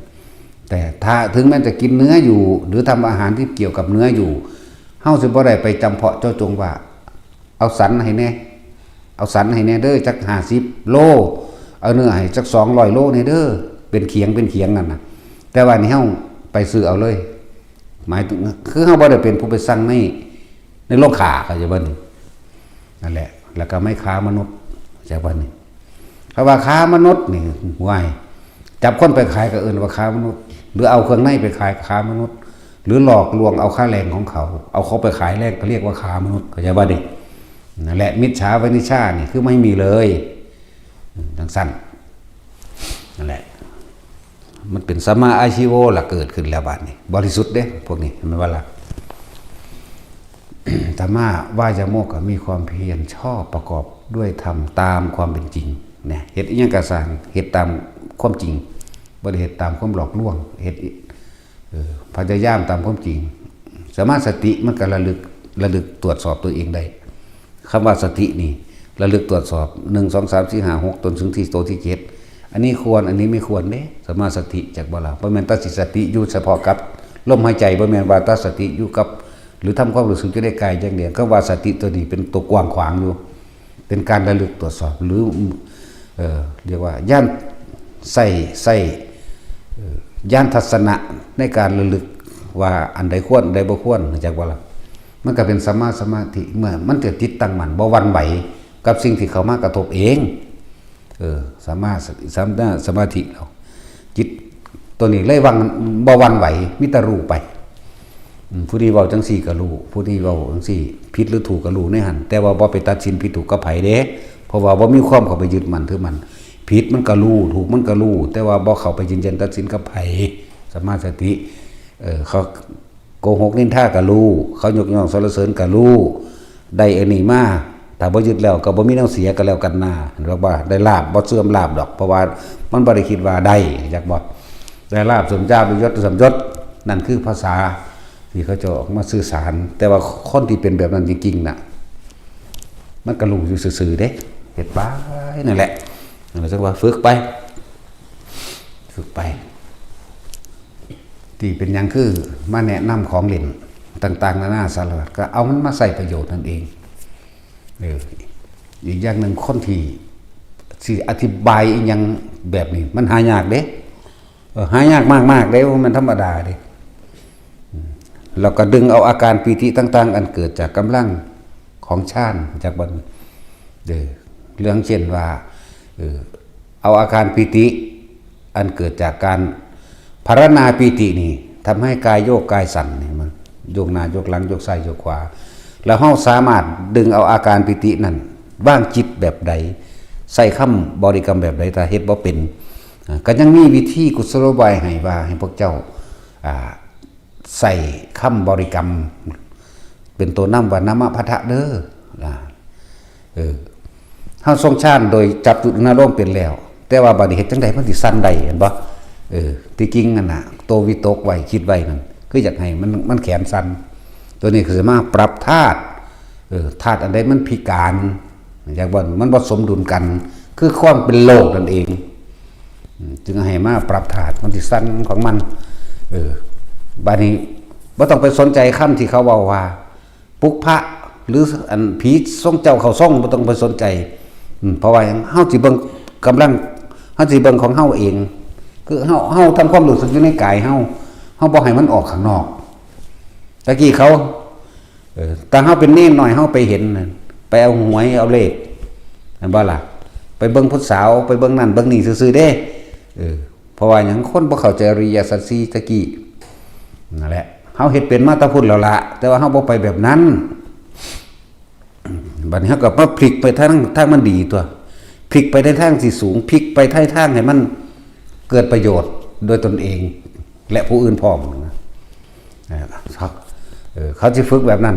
แต่ถ้าถึงแม้จะกินเนื้ออยู่หรือทำอาหารที่เกี่ยวกับเนื้ออยู่เฮาสิบ่ได้ไปจำเพาะเจาะจงว่าเอาสันให้แน่เอาสันให้แน่เด้อจัก50โลเอาเนื้อให้จัก200โลแน่เด้อเป็นเขียงนั่นน่ะแต่ว่านี่เฮาไปซื้อเอาเลยหมายถึงคือเฮาบ่ได้เป็นผู้ไปสั่งในโลกค้าเข้าใจบ่นี่นั่นแหละแล้วก็ไม่ค้ามนุษย์จากวันนี้คำว่าค้ามนุษย์นี่ห่วยจับคนไปขายก็เอิ้นว่าค้ามนุษย์หรือเอาเครื่องในไปขายค้ามนุษย์หรือหลอกลวงเอาค่าแรงของเขาเอาเขาไปขายแลกก็เรียกว่าค้ามนุษย์เข้าใจบ่นี่นั่นแหละมิจฉาวานิชานี่คือไม่มีเลยทั้งสั้นนั่นแหละมันเป็นสัมมาอาชีวะล่ะเกิดขึ้นแล้วบัดนี้บริสุทธิ์เด้พวกนี้มันว่าล่ะธรรมะวายโมกข์มีความเพียรชอบประกอบด้วยธรรมตามความเป็นจริงเนี่ยเฮ็ดอีหยังก็สร้างเฮ็ดตามความจริงบ่ได้เฮ็ดตามความหลอกลวงเฮ็ดพยายามตามความจริงสมาสติมันก็ระลึกตรวจสอบตัวเองได้คำว่าสตินี่ระลึกตรวจสอบ1 2 3 4 5 6จนถึงที่โตที่7อันนี้ควรอันนี้ไม่ควรเด้สมาสติจากบ่ล่ะบ่แม่นตัดสติอยู่เฉพาะกับลมหายใจบ่แม่นว่าตัดสติอยู่กับหรือทำความรู้สึกจะได้กายอย่างเดียวก็ว่าสติตัวนี้เป็นตัวกว้างขวางอยู่เป็นการระลึกตรวจสอบหรือเรียกว่าย่านใส่ย่านทัศนะในการระลึกว่าอันใดควรอันใดบ่ควรจากว่าล่ะมันก็เป็นสมาธิเมื่อมันจะจิตตั้งมั่นบ่หวั่นไหวกับสิ่งที่เข้ามากระทบเองสมาธิเราจิตตัวนี้เลยวังบ่หวั่นไหวมิตรรู้ไปผู้ที่เว้าจังซี่ก็รู้ผู้ที่เว้าจังซี่ผิดหรือถูกก็รู้ในหั่นแต่ว่าบ่ไปตัดสินผิดถูกกับไผเด้เพราะว่าบ่มีความเข้าไปยึดมั่นถือมันผิดมันก็รู้ถูกมันก็รู้แต่ว่าบ่เข้าไปยืนยันตัดสินกับไผสมาธิเขาโกหกนินทาก็รู้เขายกย่องสรรเสริญก็รู้ได้อันนี้มาถ้าบ่ยึดแล้วก็บ่มีแนวเสียก็แล้วกันนะเรียกว่าได้ลาภบ่เสื่อมลาภดอกเพราะว่ามันบ่ได้คิดว่าได้จักบ่ได้ลาภสมญาติยศสมยศนั่นคือภาษาที่เขาจะออกมาสื่อสารแต่ว่าคนที่เป็นแบบนั้นจริงๆน่ะมันก็รู้อยู่ซื่อๆเด้เฮ็ดไปนั่นแหละนั่นแหละจังว่าฝึกไปที่เป็นหยังคือมาแนะนำของเล่นต่างๆนานาสารพัดก็เอามันมาใส่ประโยชน์นั่นเองอีกอย่างหนึ่งคนที่สิอธิบายอีกอย่างแบบนี้มันหายากเด้หายากมากๆเด้มันธรรมดาเด้เราก็ดึงเอาอาการปีติต่างๆอันเกิดจากกำลังของฌานจากบนเรื่องเช่นว่าเอาอาการปีติอันเกิดจากการภารณาปีตินี่ทำให้กายโยกกายสั่นนี่มัน โยกหน้าโยกหลังโยกซ้ายโยกขวาแล้วเฮาสามารถดึงเอาอาการปิตินั้นว่างจิตแบบใดใส่คำบริกรรมแบบใดถ้าเฮ็ดบ่เป็นก็ยังมีวิธีกุศโลบายให้ว่าให้พวกเจ้าใส่คำบริกรรมเป็นตัวนำว่านะมะพะทะเด้อเฮาทรงฌานโดยจับจุดอารมณ์เป็นแล้วแต่ว่าบัดนี้เฮ็ดจังได๋มันสิสั่นได้เห็นบ่ที่จริงนั่นน่ะโตวิตกไว้คิดไว้นั่นคืออยากให้มันแขนสั่นตัวนี้คือมาปรับธาตุธาตุอันใดมันพิการอย่างว่ามันบ่สมดุลกันคือความเป็นโลกนั่นเองจึงให้มาปรับธาตุมันสิสั่นของมันบัดนี้บ่ต้องไปสนใจคำที่เขาเว้าว่าปุกพระหรืออันผีทรงเจ้าเขาทรงบ่ต้องไปสนใจเพราะว่าเฮาสิเบิ่งกำลังเฮาสิเบิ่งของเฮาเองคือเฮาทำความรู้สึกอยู่ในกายเฮาบ่ให้มันออกข้างนอกตะกี้เขาแต่เฮาเป็นเน้นหน่อยเฮาไปเห็นไปเอาหวยเอาเลขนั่นบ่ล่ะไปเบิ่งผู้สาวไปเบิ่งนั่นเบิ่งนี่ซื่อๆเด้เพราะว่าหยังคนบ่เข้าใจอริยสัจสี่ตะกี้นั่นแหละเฮาเฮ็ดเป็นมาแตะพุ่นแล้วล่ะแต่ว่าเฮาบ่ไปแบบนั้นบัดนี้เฮาก็มาพลิกไปทางมันดีตัวพลิกไปในทางที่สูงพลิกไปทางให้มันเกิดประโยชน์โดยตนเองและผู้อื่นพร้อมนะครับเขาสิฝึกแบบนั้น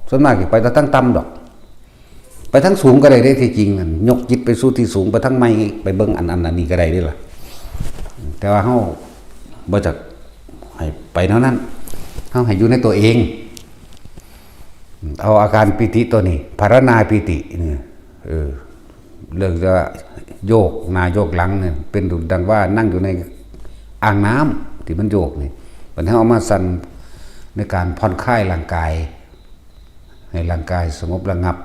ส่วนมากสิไปแต่ทั้งต่ำดอกไปทั้งสูงก็ได้ที่จริงนั่นยกจิตไปสู่ที่สูงไปทั้งไม่ไปเบิ่งอันนี้ก็ได้เด้ล่ะแต่ว่าเฮาบ่จักให้ไปเท่านั้นเฮาให้อยู่ในตัวเองเอาอาการปิติตัวนี้ภารณาปิติเนี่ยเรื่องจะโยกหน้าโยกหลังเนี่ยเป็นดุจดังว่านั่งอยู่ในอ่างน้ำที่มันโยกนี่มันให้เอามาสั่นในการผ่อนคลายร่างกายให้ร่างกายสงบระงับ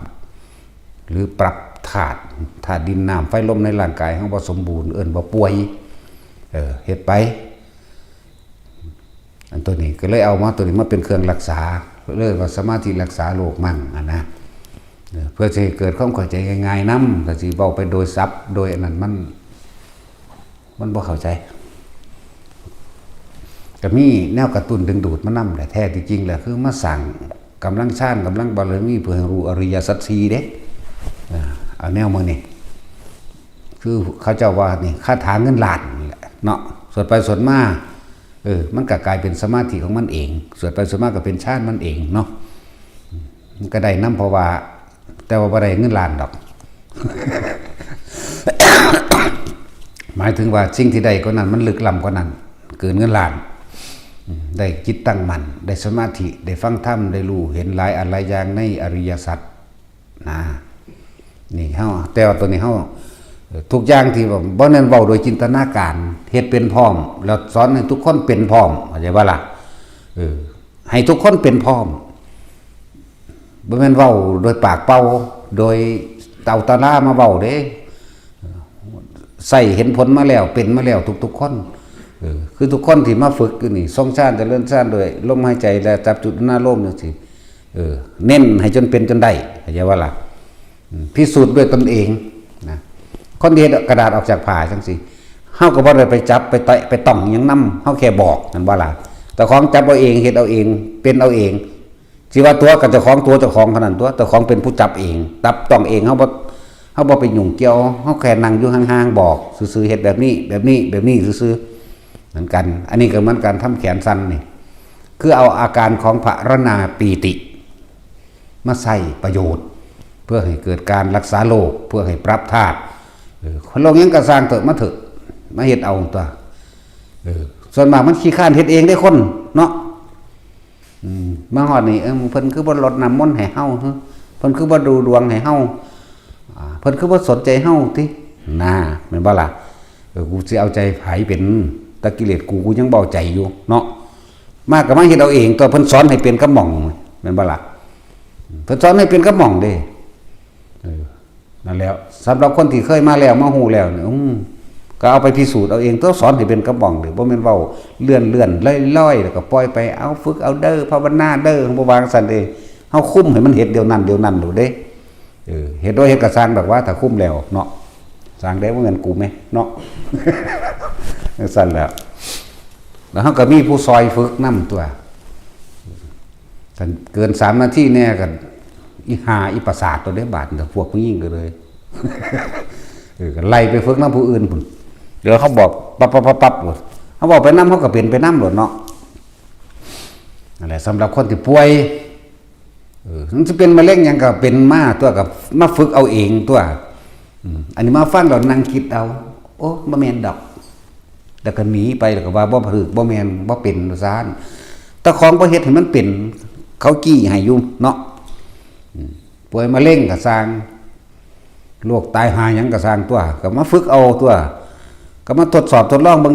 หรือปรับธาตุดินน้ำไฟลมในร่างกายของบ่สมบูรณ์บ่ป่วยเฮ็ดไปอันตัวนี้ก็เลยเอามาตัวนี้มาเป็นเครื่องรักษาเลยว่าสมาธิรักษาโรคมั่งนะเพื่อจะให้เกิดความเข้าใจง่ายๆนำแต่สิเว้าไปโดยศัพท์โดยอันนั้นมันบ่เข้าใจก็มีแนวกระตุ้นดึงดูดมานำแต่แท้ที่จริงแหละคือมาสั่งกำลังฌานกำลังบารมีเพื่อให้รู้อริยสัจสี่เด้เอาแนวมานี่คือเขาเจ้าว่านี่คาถาเงินล้านนี่แหละเนาะสวดไปสวดมามันก็กลายเป็นสมาธิของมันเองสวดไปสวดมาก็เป็นฌานมันเองเนาะมันก็ได้นำเพราะว่าแต่ว่าบ่ได้เงินล้านดอก หมายถึงว่าสิ่งที่ได้กว่านั้นมันลึกล้ำกว่านั้นเกินเงินล้านได้จิตตั้งมั่นได้สมาธิได้ฟังธรรมได้รู้เห็นหลายอันหลายอย่างในอริยสัจนะนี่เฮาแต่ว่าตัวนี้เฮาทุกอย่างที่บ่แม่นเว้าโดยจินตนาการเฮ็ดเป็นพร้อมแล้วสอนให้ทุกคนเป็นพร้อมเข้าใจบ่ล่ะให้ทุกคนเป็นพร้อมบ่แม่นเว้าโดยปากเป่าโดยเต่าตะล่ามาเว้าเด้ใส่เห็นผลมาแล้วเป็นมาแล้วทุกๆคนคือทุกคนที่มาฝึกอยู่นี่ทรงฌานเจริญฌานโดยลมหายใจและจับจุดหน้าลมจังซี่เน้นให้จนเป็นจนได้เข้าใจว่าล่ะพิสูจน์ด้วยตนเองนะคนเฮ็ดกระดาษออกจากผ้าจังซี่เฮาก็บ่ได้ไปจับไปเตะไปต้องหยังนำเฮาแค่บอกนั่นว่าล่ะแต่ของจับเอาเองเฮ็ดเอาเองเป็นเอาเองสิว่าตัวกับเจ้าของตัวเจ้าของขนาดตัวเจ้าของเป็นผู้จับเองตับต้องเองเฮาบ่ไปยุ่งเกี่ยวเฮาแค่นั่งอยู่ห่างๆบอกซื่อๆเฮ็ดแบบนี้ซื่อๆเหมือนกันอันนี้ก็เหมือนการทำแขนสั้นนี่คือเอาอาการของภารณาปีติมาใส่ประโยชน์เพื่อให้เกิดการรักษาโรคเพื่อให้ปรับธาตุคนโลกยังกระสร้างเถอะมาเถอะมาเฮ็ดเอาตัวส่วนมากมันขี้ข้านเฮ็ดเองได้คนเนาะมาฮอดนี่เพิ่นคือบ่รดน้ำมนต์ให้เฮาเพิ่นคือบ่ดูดวงให้เฮาเพิ่นคือบ่สนใจเฮาติน่าแม่นบ่ล่ะกูสิเอาใจไผเป็นตะกิเลสกูยังเบาใจอยู่เนาะมากก็มาเฮ็ดเอาเองตัวเพิ่นสอนให้เป็นกระหม่องแม่นบ่ล่ะเพิ่นสอนให้เป็นกระหม่องเด้นั่นแล้วสำหรับคนที่เคยมาแล้วมาฮู้แล้วเนี่ยก็เอาไปพิสูจน์เอาเองตัวสอนให้เป็นกระหม่องเด้บ่แม่นเว้าเลื่อนๆลอยๆแล้วก็ปล่อยไปเอาฝึกเอาเด้อภาวนาเด้อบ่วางซั่นเด้เฮาคุมให้มันเฮ็ดเดี๋ยวนั้นโดดเด้เฮ็ดโดยเฮ็ดก็สร้างดอกว่าถ้าคุมแล้วเนาะสร้างได้บ่แม่นกูแม่เนาะ สั่นแล้วเฮาก็มีผู้ซอยฝึกนำตัว กันเกิน3 นาทีแน่กันอีหาอีประสาทตัวได้บาดแต่พวกผู้หญิงก็เลยก็ไล่ไปฝึกน้ำผู้อื่นพุ่นเดี๋ยวเขาบอกปั๊บหมดเขาบอกไปน้ำเขาก็เป็นไปน้ำหมดเนาะอะไรสำหรับคนที่ป่วยมันจะเป็นมะเร็งยังก็เป็นมาตัวกับมาฝึกเอาเองตัวอันนี้มาฟังเรานั่งคิดเอาโอ้บ่แม่นดอกแล้วก็หนีไปแล้วก็ว่าบ่ผึกบ่แม่นบ่เป็นซานตะของบ่เฮ็ดให้มันเป็นเขากี้ให้อยู่เนาะป่วยมะเร็งก็สร้างโรคตายหาหยังก็สร้างตัวก็มาฝึกเอาตัวก็มาทดสอบทดลองเบิ่ง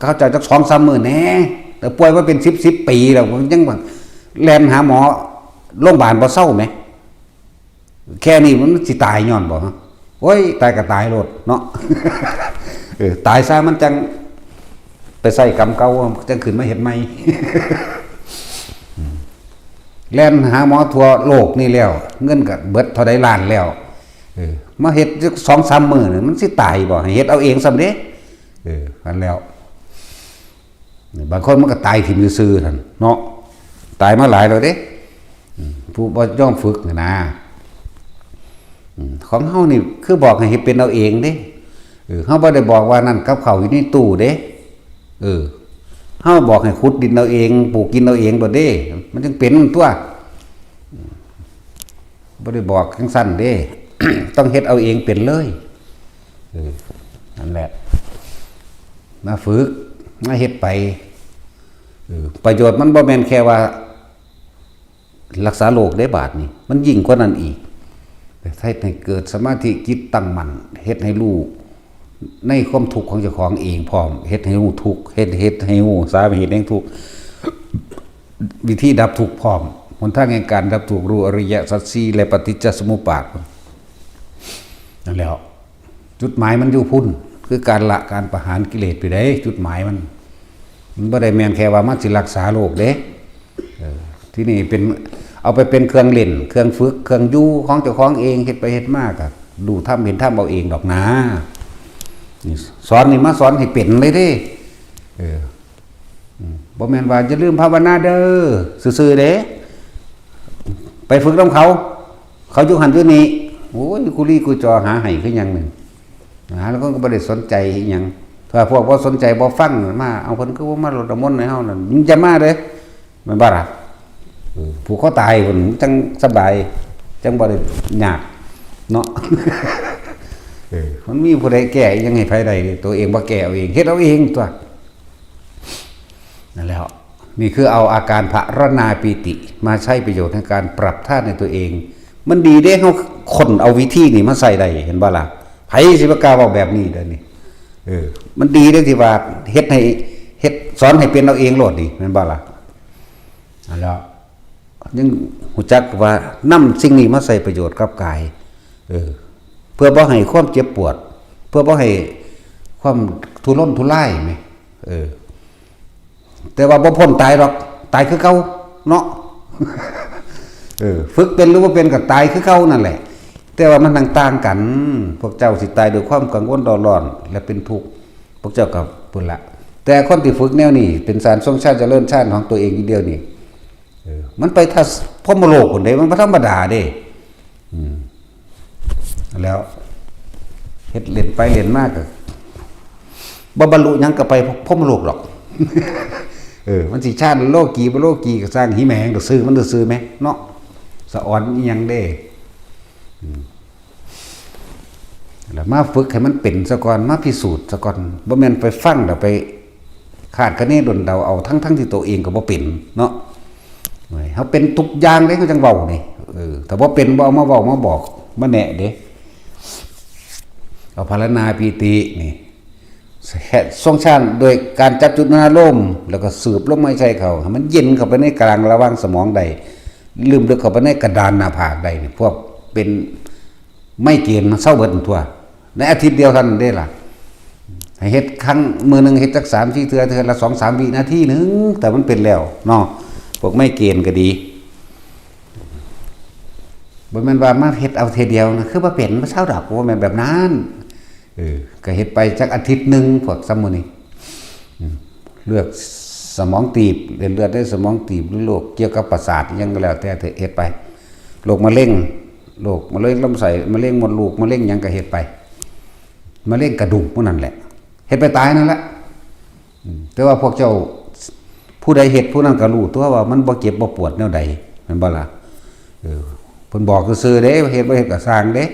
เขาจะจัก 2-3 มื้อแน่แต่ป่วยมาเป็น10ปีแล้วยังว่าแล่นหาหมอโรงพยาบาลบ่เศร้าไหมแค่นี้มันสิตายย้อนบ่ฮะโอ้ยตายก็ตายโลดเนาะ ตายซะมันจังไปใส่กรรมเก่าจังขึ้นมาเฮ็ดใหม่ แล่นหาหมอทั่วโลกนี่แล้วเงินก็เบิดเท่าใดล้านแล้วมาเฮ็ดจัก 2-3 มื้อนี่มันสิตายบ่ให้เฮ็ดเอาเองซำเด้อันแล้วบางคนมันก็ตายถิ่มซื่อๆท่านเนาะตายมาหลายแล้วเด้ผู้บ่ยอมฝึกนะของเฮานี่คือบอกให้เฮ็ดเป็นเอาเองเด้เฮาบ่ได้บอกว่านั่นกับข้าวอยู่ในตู้เด้เฮาบอกให้ขุดดินเอาเองปลูกกินเอาเองบ่เด้มันจึงเป็นตัวบ่ได้บอกจังซั่นเด้ ต้องเฮ็ดเอาเองเป็นเลยนั่นแหละมาฝึกมาเฮ็ดไปประโยชน์มันบ่แม่นแค่ว่ารักษาโรคได้บาดนี่มันยิ่งกว่านั้นอีกให้เกิดสมาธิจิตตั้งมั่นเฮ็ดให้รู้ในความทุกข์ของเจ้าของเองพร้อมเฮ็ดให้รู้ทุกข์เฮ็ดให้รู้สาเหตุแห่งทุกข์วิธีดับทุกข์พร้อมหนทางแห่งการดับทุกข์รู้อริยสัจสี่และปฏิจจสมุปบาทนั่นแล้วจุดหมายมันอยู่พุ่นคือการละการประหารกิเลสไปได้จุดหมายมันบ่ได้แม่นแค่ว่ามันสิรักษาโรคเด้ที่นี่เป็นเอาไปเป็นเครื่องเล่นเครื่องฝึกเครื่องอยู่ของเจ้าของเองเฮ็ดไปเฮ็ดมากอะดูทำเห็นทำเอาเองดอกนะนี่สอนนี่มาสอนให้เป็นเลยเด้บ่แม่นว่าอย่าลืมภาวนาเด้อซื่อๆเด้ไปฝึกนำเขาอยู่หันอยู่นี่โอ้ยกุลีกุจอหาให้คือหยังนึงแล้วก็บ่ได้สนใจอีหยังถ้าพวกบ่สนใจบ่ฟังมาเอาเพิ่นคือว่ามาลดน้ำมนต์ให้เฮานั่นมันจะมาเด้มันบ่ล่ะผู้เขาตายเพิ่นจังสบายจังบ่ได้ยากเนาะ มันมีผู้ใดแก้ยังให้ไผได้ตัวเองบ่แก้เอาเองเฮ็ดเอาเองตัวนั่นแหละนี่คือเอาอาการภรณาปีติมาใช้ประโยชน์ในการปรับธาตุในตัวเองมันดีเด้เฮาคนเอาวิธีนี่มาใส่ได้เห็นบ่ล่ะไผสิบ่กล้าเว้าแบบนี้เด้อนี่มันดีเด้ที่ว่าเฮ็ดสอนให้เป็นเอาเองโลดนี่แม่นบ่ล่ะนั่นแหละยังรู้จักว่านำสิ่งนี้มาใส่ประโยชน์กับกายเพื่อบ่ให้ความเจ็บปวดเพื่อบ่ให้ความทุรนทุรายแม่แต่ว่าบ่พ้นตายหรอกตายคือเก่าเนาะ ฝึกเป็นหรือบ่เป็นก็ตายคือเก่านั่นแหละแต่ว่ามันต่างกันพวกเจ้าสิตายด้วยความกังวลร้อนและเป็นทุกข์พวกเจ้าก็พุ่นละแต่คนที่ฝึกแนวนี้เป็นสารทรงชาติเจริญชาติของตัวเองอีกเดียวนี่มันไปทัศพรหมโลกคนใดมันบ่ธรรมดาเด้แล้วเฮ็ดเล่นไปเล่นมากก็บ่บรรลุหยังก็ไปพรหมโลกหรอก มันสิชาติโลกีบ่โลกีก็สร้างหิแมงซื่อมันซื่อแม่เนาะสะอ่อนอีหยังเด้แล้วมาฝึกให้มันเป็นซะก่อนมาพิสูจน์ซะก่อนบ่แม่นไปฟังแล้วไปคาดคะเนดนเดาเอาทั้งที่ตัวเองก็บ่เป็นเนาะเฮาเป็นทุกอย่างเด้เขาจังเว้านี่ถ้าบ่เป็นบ่เอามาเว้ามาบอกมาแนะเด้เอาภาวนาปีตินี่ทรงชาติโดยการจับจุดอารมณ์แล้วก็สืบลมหายใจเข้าให้มันเย็นเข้าไปในกลางระหว่างสมองใดลืมลึกเข้าไปในกระดานหน้าผากใดนี่พวกเป็นไม่เกณฑ์เศร้าเบิดทั่วในอาทิตย์เดียวเท่านั้นได้ล่ะให้เฮ็ดครั้งมื้อนึงเฮ็ดจัก3-4เทื่อละ 2-3 วินาทีนึงแต่มันเป็นแล้วเนาะพวกไม่เกณฑ์ก็ดีบ่แม่นว่ามาเฮ็ดเอาเทเดียวนะคือบ่เป็นบ่เศร้าดอกบ่แม่นแบบนั้นก็เฮ็ดไปจักอาทิตย์นึงพวกซ้ำมื้อนี้เลือกส สมองตีบเลือดในสมองตีบหรือโรคเกี่ยวกับประสาทยังก็แล้วแต่เฮ็ดไปโรคมะเร็งลำไส้มะเร็งมดลูกมะเร็งหยังก็เฮ็ดไปมะเร็งกระดูกพวกนั้นแหละเฮ็ดไปตายนั่นแหละแต่ว่าพวกเจ้าผู้ใดเฮ็ดผู้นั้นก็รู้ตัวว่ามันบ่เจ็บบ่ปวดแนวใดแม่นบ่ล่ะเพิ่นบอกซื่อๆเด้เฮ็ดบ่เฮ็ดก็สร้างเด้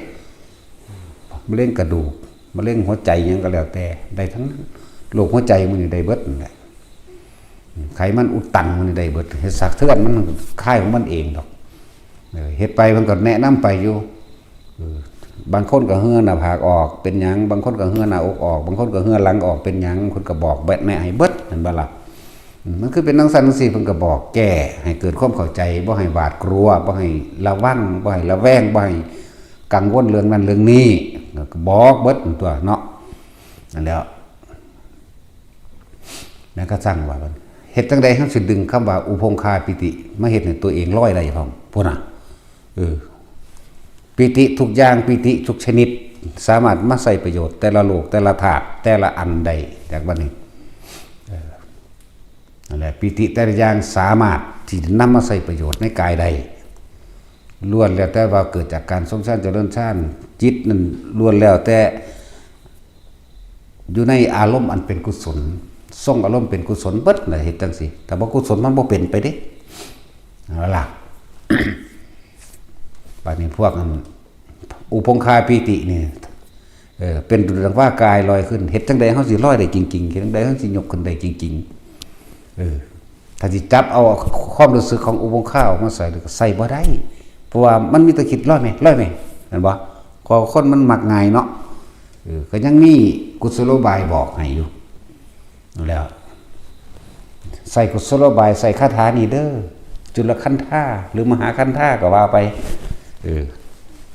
มะเร็งกระดูกมะเร็งหัวใจหยังก็แล้วแต่ได้ทั้งโรคหัวใจมันนี่ได้เบิดนั่นแหละไขมันอุดตันมันนี่ได้เบิดเฮ็ดสักเทื่อนมันคายของมันเองดอกเฮ็ดไปมันก็แนะนำไปอยู่บางคนก็เหือหน้าผากออกเป็นหยังบางคนก็เหือหน้าอกออกบางคนก็เหือหลังออกเป็นหยังคนก็บอกแบะแม่ให้เบิดนั่นบ่ล่ะมันคือเป็นจังซั่นจังซี่เพิ่นก็บอกแก้ให้เกิดความเข้าใจบ่ให้หวาดกลัวบ่ให้ระวังบ่ให้ระแวงบ่ให้กังวลเรื่องนั้นเรื่องนี้ก็บอกเบิดตัวเนาะนั่นแล้วก็สั่งว่าเฮ็ดจังใดเฮาสิดึงคำว่าอุพงคาปิติมาเฮ็ดให้ตัวเองลอยได้พร้อมพุ่นน่ะปิติทุกอย่างปิติทุกชนิดสามารถมาใส่ประโยชน์แต่ละโลกแต่ละธาตุแต่ละอันใดจากบัดนี้นั่นแหละปิติแต่ละอย่างสามารถที่จะนำมาใส่ประโยชน์ในกายใดล้วนแล้วแต่ว่าเกิดจากการทรงฌานเจริญฌานจิตนั้นล้วนแล้วแต่อยู่ในอารมณ์อันเป็นกุศลทรงอารมณ์เป็นกุศลเบิดน่ะเฮ็ดจังซี่แต่บ่กุศลมันบ่เป็นไปเด้เอาล่ะ บัดนี้พวกนั้นอุพงคาปิตินี่เป็นดุจดังว่ากายลอยขึ้นเฮ็ดจังใดเฮาสิลอยได้จริงๆเฮ็ดจังใดเฮาสิยกขึ้นได้จริงๆถ้าสิจับเอาความรู้สึกของอุพงคาออกมาใส่ก็ใส่บ่ได้เพราะว่ามันมีแต่คิดลอยไหมเห็นบ่ก็คนมันมักง่ายเนาะก็ยังมีกุศโลบายบอกให้อยู่แล้วใส่กุศโลบายใส่คาถานี่เด้อจุลคันธาหรือมหาคันธาก็ว่าไป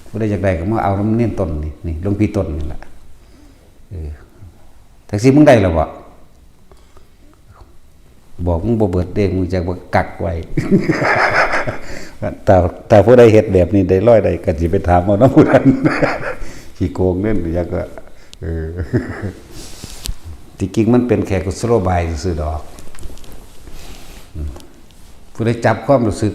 ผู้ใดอยากได้ก็มาเอาน้ำเน้นต้นนี่หลวงพี่ต้นนี่แหละแท็กซี่มึงได้หรอวะบอกมึงบ่เบิดเด้มึงจะบ่กักไว้ แต่ผู้ใดเฮ็ดแบบนี้ได้ร้อยได้ก็สิไปถามเอาเนาะผู้นั้น ขี้โกงเล่นอยากก็ที่จริงมันเป็นแค่กุศโลบายซื่อดอกผู้ใดจับความรู้สึก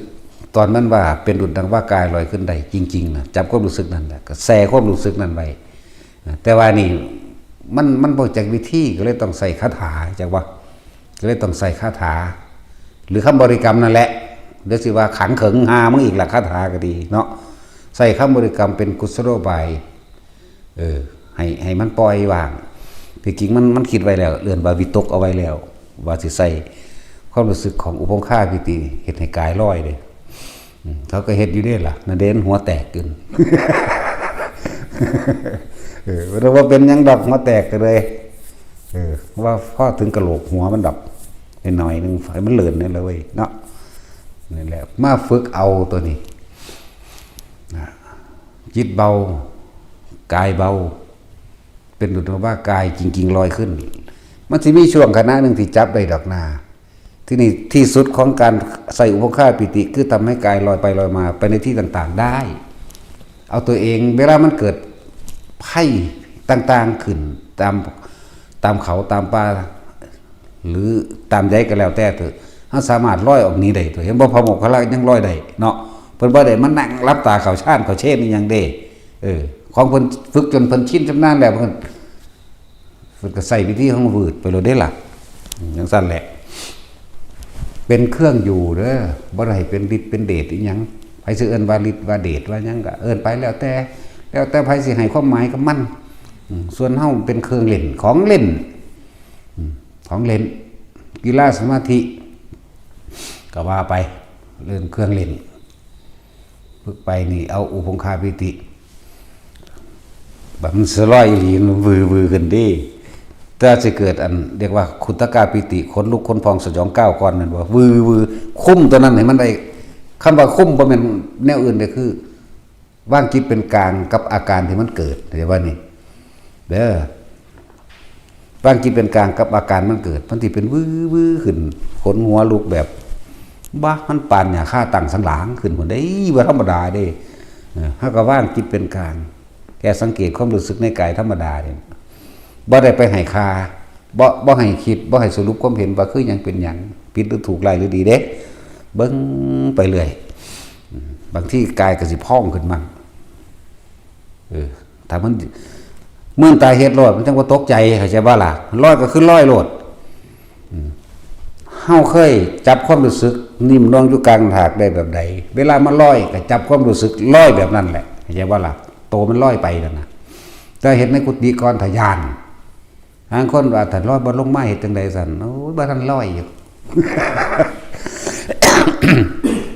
ตอนนั้นว่าเป็นดุจดังว่ากายลอยขึ้นได้จริงๆนะจับความรู้สึกนั้นแหละก็แส่ความรู้สึกนั้นไว้แต่ว่านี่มันบ่จักวิธีก็เลยต้องใส่คาถาจักว่าก็เลยต้องใส่คาถาหรือคำบริกรรมนั่นแหละเดี๋ยวสิว่าขังเขิงหามึงอีกล่ะคาถาก็ดีเนาะใส่คำบริกรรมเป็นกุศโลบายให้มันปล่อยวางที่จริงมันคิดไว้แล้วเรือนว่าวิตกเอาไว้แล้วว่าสิใส่ความรู้สึกของอุปงคาปิติเฮ็ดให้กายลอยเลยเขาก็เฮ็ดอยู่เด้ล่ะนาเด่นหัวแตกขึ้นว่าเป็นยังดอกหัวแตกกันเลยว่าพอถึงกระโหลกหัวมันดับหน่อยนึงไฟมันเลื่อนนี่เลยเนาะนี่แหละมาฝึกเอาตัวนี้จิตเบากายเบาเป็นดุจว่ากายจริงๆลอยขึ้นมันสิมีช่วงขณะนึงที่จับได้ดอกนาที่นี่ที่สุดของการใส่อุปคาปิติคือทำให้กายลอยไปลอยมาไปในที่ต่างๆได้เอาตัวเองเวลามันเกิดไพ่ต่างๆขึ้นตามเขาตามป่าหรือตามใจก็แล้วแต่เถอะเขาสามารถลอยออกนี้ได้ตัวเห็นบ่พอหมกเขาละยังลอยได้เนาะเพิ่นบ่ได้มันนั่งรับตาเขาชาญเขาเช่นนี่ยังเด้ของเพิ่นฝึกจนเพิ่นชินชำนาญแล้วเพิ่นก็ใส่วิธีของวืดไปเลยได้ล่ะอย่างสั้นแหละเป็นเครื่องอยู่เด้อบ่ได้เป็นฤทธิ์เป็นเดชอีหยังไผสิเอิ้นว่าฤทธิ์ว่าเดชว่าหยังก็เอิ้นไปแล้วแต่ไผสิให้ความหมายกับมันส่วนเฮาเป็นเครื่องเล่นของเล่นกีฬาสมาธิก็ว่าไปเรื่องเครื่องเล่นฝึกไปนี่เอาอุปงคาปิติแบบมันสลอยอีหลีมันวือขึ้นดิถ้าจะเกิดอันเรียกว่าขุตกาปิติขนลุกขนพองสยองก้าวก่อนนั่นว่าวือคุ้มตัวนั้นให้มันได้คำว่าคุ้มบ่แม่นแนวอื่นเด้คือว่างจิตเป็นกลางกับอาการที่มันเกิดเดี๋ยวว่านี่เด้อว่างจิตเป็นกลางกับอาการมันเกิดมันสิเป็นวือขึ้นขนหัวลุกแบบบ้ามันปานหญ้าค่าตั้งสันหลังขึ้นพุ่นได้บ่ธรรมดาเด้เฮาก็ว่างจิตเป็นกลางแค่สังเกตความรู้สึกในกายธรรมดาเนี่ยบ่ได้ไปให้คา บ่ให้คิดบ่ให้สรุปความเห็นว่าคือหยังเป็นหยังผิดหรือถูกไรหรือดีเด้เบิ่งไปเรื่อยบางที่กายก็สิพองขึ้นมั่งถ้ามันเมื่อตายเฮ็ดโลดมันจังบ่ตกใจเข้าใจบ่ล่ะลอยก็คือลอยโลดเฮาเคยจับความรู้สึกนิ่มนวลอยู่กลางถากได้แบบใดเวลามันลอยก็จับความรู้สึกลอยแบบนั้นแหละเข้าใจบ่ล่ะโตมันลอยไปนั่นน่ะแต่เฮ็ดในกุฏิก่อนทะยานบางคนว่าถ้าลอยบ่ลงมาเฮ็ดจังได๋ซั่นโอ้ยบ่ทันลอยอยู่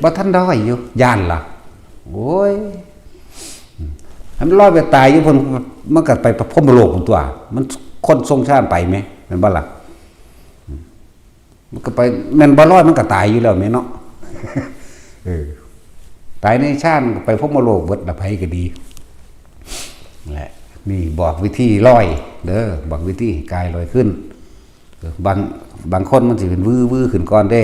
บ่ทันลอยอยู่ย่านล่ะโอ้ยมันลอยไปตายอยู่เพิ่นมันก็ไปพรหมโลกพุ่นตัวมันคนทรงชาติไปแม่แม่นบ่ล่ะมันก็ไปแม่นบ่ลอยมันก็ตายอยู่แล้วแม่เนาะ ตายในชาติไปพรหมโลกเบิดละไผก็ดีแหละนี่บอกวิธีลอยเด้อบอกวิธีกายลอยขึ้นบางคนมันสิเป็นวื้อขึ้นก่อนเด้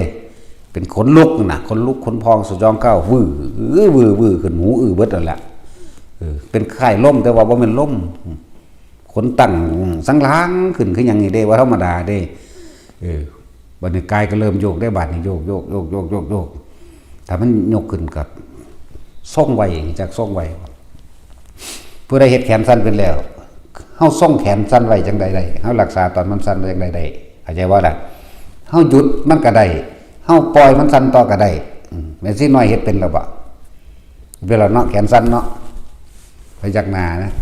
เป็นขนลุกน่ะขนลุกขนพองสยองเก้าวื้อขึ้นหูเบิดนั่นแหละเป็นไข้ล่มแต่ว่าบ่แม่นล่มขนตั้งสังล้างขึ้นคือหยังนี่เด้ว่าธรรมดาเด้บัดนี้กายก็เริ่มโยกได้บาดนี้โยกถ้ามันยกขึ้นกับส่งไว้จากส่งไว้ผู้ใดเฮ็ดแขนสั้นเป็นแล้วเฮาส่งแขนสั้นไว้จังใดได้เฮารักษาตอนมันสั้นจังใดได้เข้าใจว่าล่ะเฮาหยุดมันก็ได้เฮาปล่อยมันสั้นต่อก็ได้แม่นสิน้อยเฮ็ดเป็นแล้วบ่เวลาเนาะแขนสั้นเนาะไปยักหน้านะ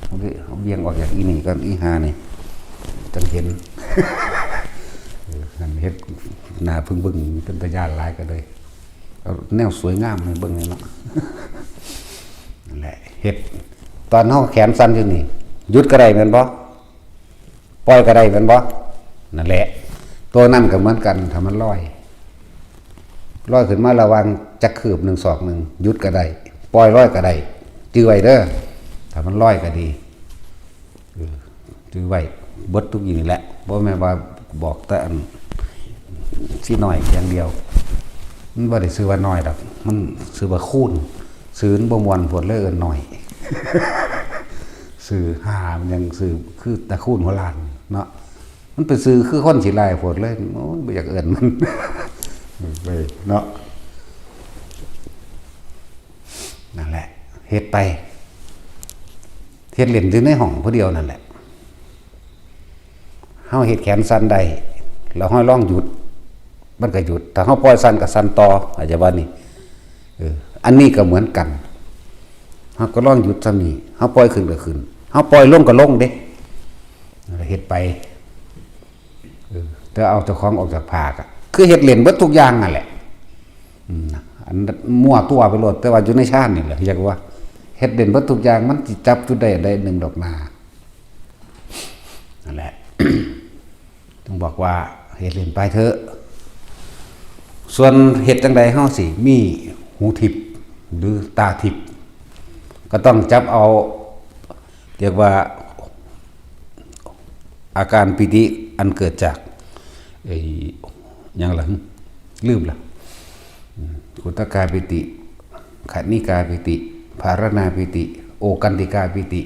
เอาเวียงออกจากอีนี่ก่อนอีหานี่จังเห็นนั่นเฮ็ดหน้าพึ่งเบิ่งเป็นตาญาณหลายก็เลยเอาแนวสวยงามให้เบิ่งนี่เนาะนั่นแหละเฮ็ดตอนเฮาแขนสั้นอยู่นี่หยุดก็ได้แม่นบ่ปล่อยก็ได้แม่นบ่นั่นแหละตัวนั้นก็เหมือนกันถ้ามันลอยขึ้นมาระวังจักคืบ1ศอก1หยุดก็ได้ปล่อยลอยก็ได้จื้อไว้เด้อถ้ามันลอยก็ดีจื้อไว้เบิดทุกอย่างนี่แหละบ่แม่นว่าบอกแต่อันสิน้อยอย่างเดียวมันบ่ได้ชื่อว่าน้อยดอกมันชื่อว่าคูณซื้อบ่ม่วนพวดเลยเอิ้นน้อย ซื้อหามันยังซื้อคือตะคูณหัวล้านเนาะมันเป็นซื้อคือคนสิลายพวดเลยโอ้ยบ่อยากเอิ้นมัน ไปเนาะนั่นแหละเฮ็ดไปเฮ็ดเล่นอยู่ในห้องผู้เดียวนั่นแหละเฮาเฮ็ดแขนสั้นได้แล้วเฮาลองหยุดมันก็หยุดถ้าเฮาปล่อยสั้นก็สั้นต่ออาจจะว่านี่อันนี้ก็เหมือนกันเฮาก็ลองหยุดซะนี่เฮาปล่อยขึ้นก็ขึ้นเฮาปล่อยลงก็ลงเด้เฮ็ดไปแต่เอาเจ้าของออกจากภาคคือเฮ็ดเล่นเบิดทุกอย่างนั่นแหละอันมั่วตัวไปโลดแต่ว่าอยู่ในชาตินี่แหละอยากว่าเฮ็ดเล่นเบิดทุกอย่างมันสิจับจุดได้1ดอกนานั่นแหละ ต้องบอกว่าเฮ็ดเล่นไปเถอะส่วนเฮ็ดจังใดเฮาสิมีหูทิพย์หรือตาทิพย์ก็ต้องจับเอาเรียกว่าอาการปิติอันเกิดจากอย่างหลังลืมละขุตกาปิติขันนิกาปิติภารณาปิติโอกันติกาปิติ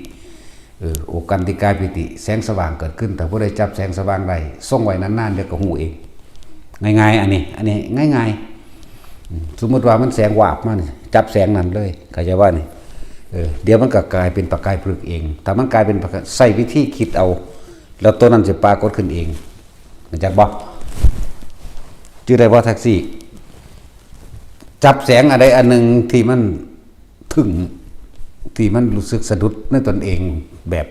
โอกันติกาปิติแสงสว่างเกิดขึ้นแต่ผู้ใดจับแสงสว่างได้ส่งไว้นานๆเดี๋ยวก็หูเองง่ายๆอันนี้ง่ายๆสมมติว่ามันแสงวาบมาจับแสงนั้นเลยเข้าใจว่านี่เดี๋ยวมันก็กลายเป็นประกายพลึกเองแต่มันกลายเป็นใส่วิธีคิดเอาแล้วตัวนั้นจะปรากฏขึ้นเองมันจักบ่ชื่อได้ว่าแท็กซี่จับแสงอะไรอันหนึ่งที่มันถึงที่มันรู้สึกสะดุดในตนเองแบบ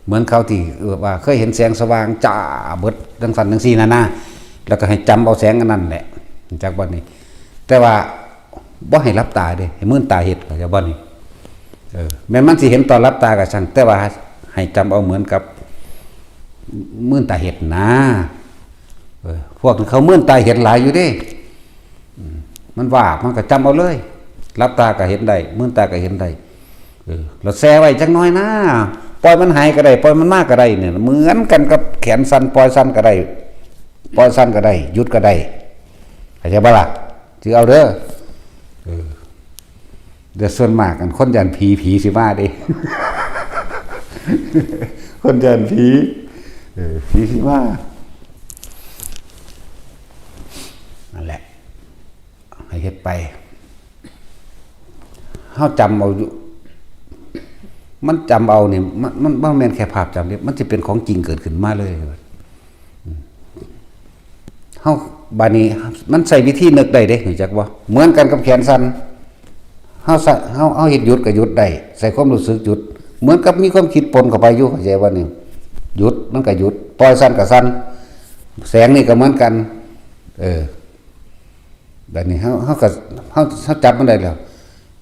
เหมือนเขาที่ว่าเคยเห็นแสงสว่างจ้าเบิดดังสันดังซีนะแล้วก็ให้จำเอาแสงอันนั้นแหละจากบ่นี้แต่ว่าบ่ให้รับตาเด้ให้มื่นตาเฮ็ดก็จะบ่นี้แม้มันสิเห็นตอนรับตาก็ช่างแต่ว่าให้จำเอาเหมือนกับมื่นตาเฮ็ดนะพวกเขามื่นตาเห็นหลายอยู่ดิมันว่ามันก็จำเอาเลยรับตาก็เห็นได้มื่นตาก็เห็นได้เราแซ่ไว้จักน้อยนะปล่อยมันหายก็ได้ปล่อยมันมากก็ได้เนี่ยเหมือนกันกับแขนสั้นปล่อยสั้นก็ได้ปล่อยสั้นก็ได้หยุดก็ได้เข้าใจบ่ล่ะถือเอาเด้อเดี๋ยวส่วนมากกันคนยันผีสิมาดิ คนยันผี ผีว่านั่นแหละให้เฮ็ดไปเฮาจำเอาอยู่มันจำเอานี่มันบ่แม่นแค่ภาพจำเด้มันสิเป็นของจริงเกิดขึ้นมาเลยเฮาบาดนี้มันใช้วิธีนึกได้เด้รู้จักบ่เหมือนกันกับแขนสั่นเฮาเฮ็ดหยุดก็หยุดได้ใส่ความรู้สึกหยุดเหมือนกับมีความคิดปนเข้าไปอยู่เข้าใจบ่นี่หยุดมันก็หยุดปล่อยสั่นก็สั่นแสงนี่ก็เหมือนกันแบบนี้เฮาก็เฮาจับมันได้แล้ว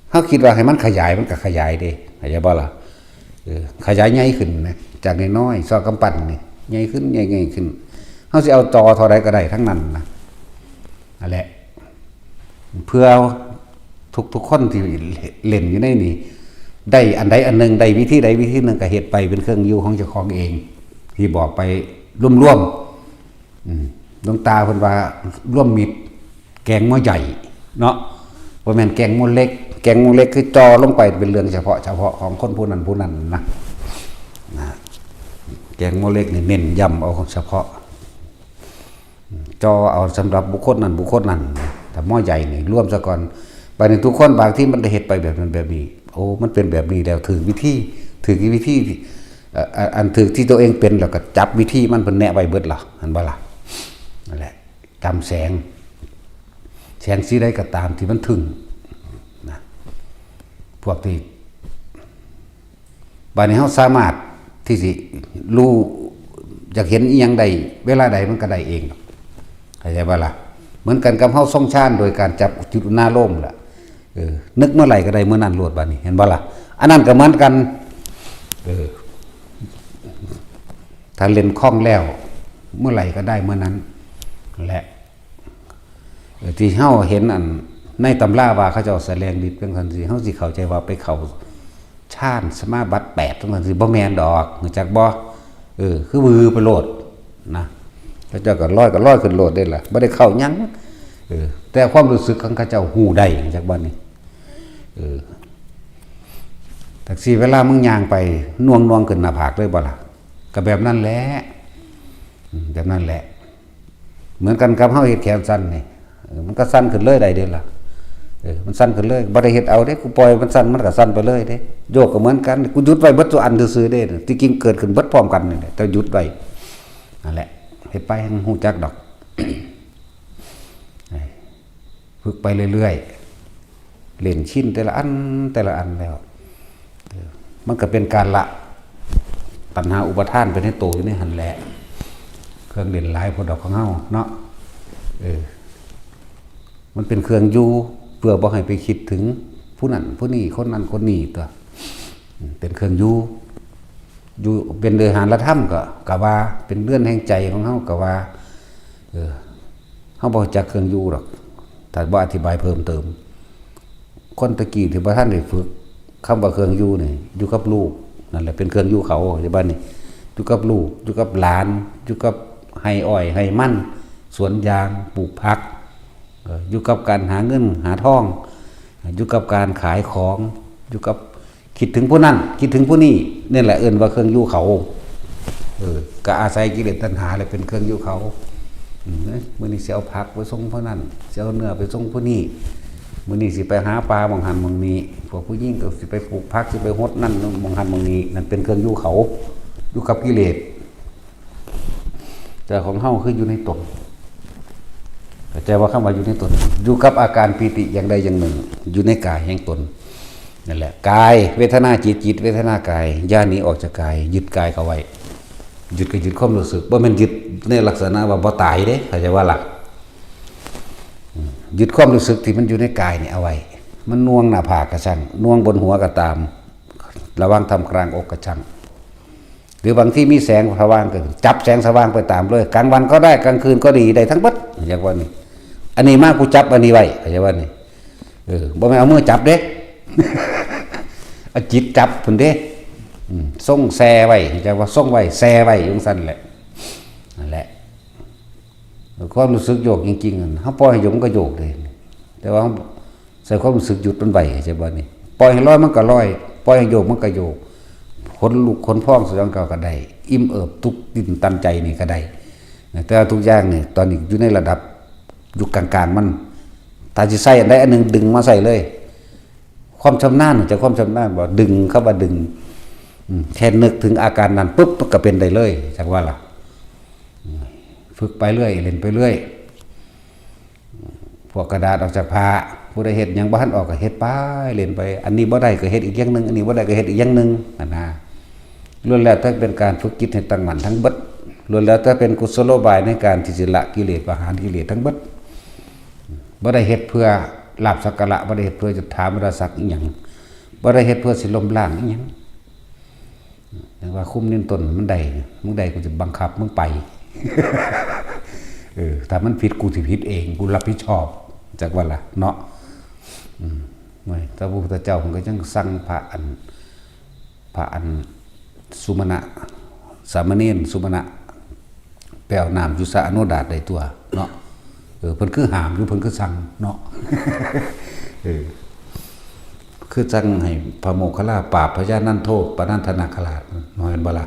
เฮาคิดว่าให้มันขยายมันก็ขยายเด้เข้าใจบ่ล่ะขยายใหญ่ขึ้นนะจากน้อยๆซอกำปั้นนี่ใหญ่ขึ้นใหญ่ขึ้นเฮาสิเอาจอเท่าใดก็ได้ทั้งนั้นนะนั่นแหละเพื่อทุกคนที่เล่นอยู่ในนี่ได้อันใดอันหนึ่งได้วิธีใดวิธีหนึ่งก็เฮ็ดไปเป็นเครื่องอยู่ของเจ้าของเองที่บอกไปร่วมดวงตาเพิ่นว่าร่วมมิตรแกงหม้อใหญ่เนาะบ่แม่นแกงหม้อเล็กแกงหม้อเล็กคือจอลงไปเป็นเรื่องเฉพาะของคนผู้นั้นนะแกงหม้อเล็กนี่เน้นย้ำเอาของเฉพาะจอเอาสำหรับบุคคลนั้นแต่หม้อใหญ่นี่ร่วมซะก่อนบางทีทุกคนบางที่มันได้เฮ็ดไปแบบนั้นแบบนี้โอ้มันเป็นแบบนี้แล้วถึงวิธีอันถึงที่ตัวเองเป็นแล้วก็จับวิธีมันเพิ่นแนะไว้เบิดล่ะอันบ่ล่ะนั่นแหละจำแสงสีใดก็ตามที่มันถึงนะพวกที่บาดนี้เฮาสามารถที่สิรู้อยากเห็นอีหยังใดเวลาใดมันก็ได้เองเข้าใจบ่ล่ะเหมือนกันกับเฮาทรงฌานโดยการจับจุดหน้าโลมล่ะนึกเมื่อไหร่ก็ได้เมื่อนั้นโลดบาดนี้เห็นบ่ล่ะอันนั้นก็เหมือนกันถ้าเล่นคล่องแล้วเมื่อไหร่ก็ได้เมื่อนั้นแหละที่เฮาเห็นอันในตำราว่าเขาเจ้าแสดงฤทธิ์เป็นจังซี่เฮาสิเข้าใจว่าไปเข้าฌานสมาบัติ8จังซี่บ่แม่นดอกรู้จักบ่คือวือไปโลดนะเขาเจ้าก็ลอยขึ้นโลดได้ล่ะบ่ได้เข้าหยังแต่ความรู้สึกของเขาเจ้าฮู้ได้จักบ่นี่แท็กซี่เวลามึงย่างไปน่วงขึ้นหน้าผากเลยบ่ล่ะก็แบบนั้นแหละแบบนั้นแหละเหมือนกันกับเฮาเฮ็ดแขนสั้นนี่มันก็สั้นขึ้นเลยได้เด้ล่ะมันสั้นขึ้นเลยบ่ได้เฮ็ดเอาเด้กูปล่อยมันสั้นมันก็สั้นไปเลยเด้โยกก็เหมือนกันกูหยุดไว้เบิดทุกอันซื่อๆเด้ที่จริงเกิดขึ้นเบิดพร้อมกันนี่แหละแต่หยุดไว้นั่นแหละเฮ็ดไปให้ฮู้จักดอกฝึกไปเรื่อยๆเล่นชิ้นแต่ละอันแล้วมันก็เป็นการละปัญหาอุปทานไปในโตอยู่ในหันแหละเครื่องเล่นหลายพอดอกของเฮาเนาะมันเป็นเครื่องอยู่เพื่อบ่ให้ไปคิดถึงผู้นั้นผู้นี้คนนั้นคนนี้ตัวเป็นเครื่องอยู่เป็นเดือหารธรรมก็ว่าเป็นเรื่องแห่งใจของเฮาก็ว่าเฮาบ่รู้จักเครื่องอยู่หรอกถ้าบ่อธิบายเพิ่มเติมคนตะกี้ที่บ่ทันได้ฝึกคำว่าเครื่องอยู่นี่อยู่กับลูกนั่นแหละเป็นเครื่องอยู่เขาที่บ้านนี่อยู่กับลูกอยู่กับหลานอยู่กับให้อ้อยให้มันสวนยางปลูกผักอยู่กับการหาเงินหาทองอยู่กับการขายของอยู่กับคิดถึงผู้นั้นคิดถึงผู้นี้นี่แหละเอิ้นว่าเครื่องอยู่เขาก็อาศัยกิเลสตัณหาเลยเป็นเครื่องอยู่เขามื้อนี้สิเอาผักไปส่งผู้นั้นสิเอาเนื้อไปส่งผู้นี้มื้อนี้สิไปหาปลาบางหันบางนี้พวกผู้หญิงก็สิไปปลูกผักสิไปฮดนั่นบางหันบางนี้นั่นเป็นเครื่องอยู่เขาอยู่กับกิเลสแต่ของเฮาคืออยู่ในตนเข้าใจว่าคำว่าอยู่ในตนอยู่กับอาการปีติอย่างใดอย่างหนึ่งอยู่ในกายแห่งตนนั่นแหละกายเวทนาจิตเวทนากายย่านี้ออกจากกายยึดกายเข้าไว้ยึดก็ยึดความรู้สึกบ่แม่นยึดในลักษณะว่าบ่ตายเด้เข้าใจว่าล่ะยึดความรู้สึกที่มันอยู่ในกายนี่เอาไว้มันน่วงหน้าผากก็ช่างน่วงบนหัวก็ตามระวังทำกลางอกก็ช่างหรือบางที่มีแสงสว่างก็จับแสงสว่างไปตามเลยกลางวันก็ได้กลางคืนก็ดีได้ทั้งเบิดอย่างว่านี่อันนี้มากูจับอันนี้ไว้อย่างว่านี่บ่แม่นเอามือจับเด้ เอาจิตจับพุ่นเด้ส่งแซ่ไว้จะว่าส่งไว้แซ่ไว้จังซั่นแหละนั่นแหละความรู้สึกโยกจริงๆเฮาปล่อยให้โยกมันก็โยกเลยแต่ว่าใส่ความรู้สึกหยุดมันไว้ใช่บ่นี่ปล่อยให้ลอยมันก็ลอยปล่อยให้โยกมันก็โยกผ นลุกขนพองสยองเก่าก็ได้อิ่มเอิบทุกดินตันใจนี่ก็ได้แต่ทุกอย่างนี่ตอนนี้อยู่ในระดับยุคกลางๆมันถ้าสิใส่อันใดอันหนึงดึงมาใส่เลยความชำนาญจากความชำนาญบ่ดึงเข้ามาดึงแค่นึกถึงอาการนั้นปุ๊บก็เป็นได้เลยจักว่าล่ะฝึกไปเรื่อยเล่นไปเรื่อยพวกกระดาษออกจากผ้าผู้ใดเฮ็ดหยังบ่ทันออกก็เฮ็ดไปเล่นไปอันนี้บ่ได้ก็เฮ็ดอีกอย่างนึงอันนี้บ่ได้ก็เฮ็ดอีกอย่างนึงนั่นน่ะล้วนแล้วแต่เป็นการฝึกจิตให้ตั้งมั่นทั้งเบิดล้วนแล้วแต่เป็นกุศโลบายในการที่จะละกิเลสประหารกิเลสทั้งเบิดบ่ได้เฮ็ดเพื่อลาภสักการะบ่ได้เฮ็ดเพื่อจะถามราศักดิ์อีหยังบ่ได้เฮ็ดเพื่อสิล้มล้างอีหยังแต่ว่าคุ้มนินตนมันได้มึงได้กูจะบังคับมึงไปถ้ามันผิดกูสิผิดเองกูรับผิดชอบจักว่าล่ะเนาะไม่พระพุทธเจ้าผมก็ยังสั่งพระอันสุมาณะสามเณรสุมาณะแปลวน้ำยุสะอนุดาตได้ตัวเนาะเพิ่นคือหามหรือเพิ่นคือสั่งเนาะคือสั่งให้พระโมคคัลลาปราบพญานันโทปนันทนาคราชน้อยบ่ล่ะ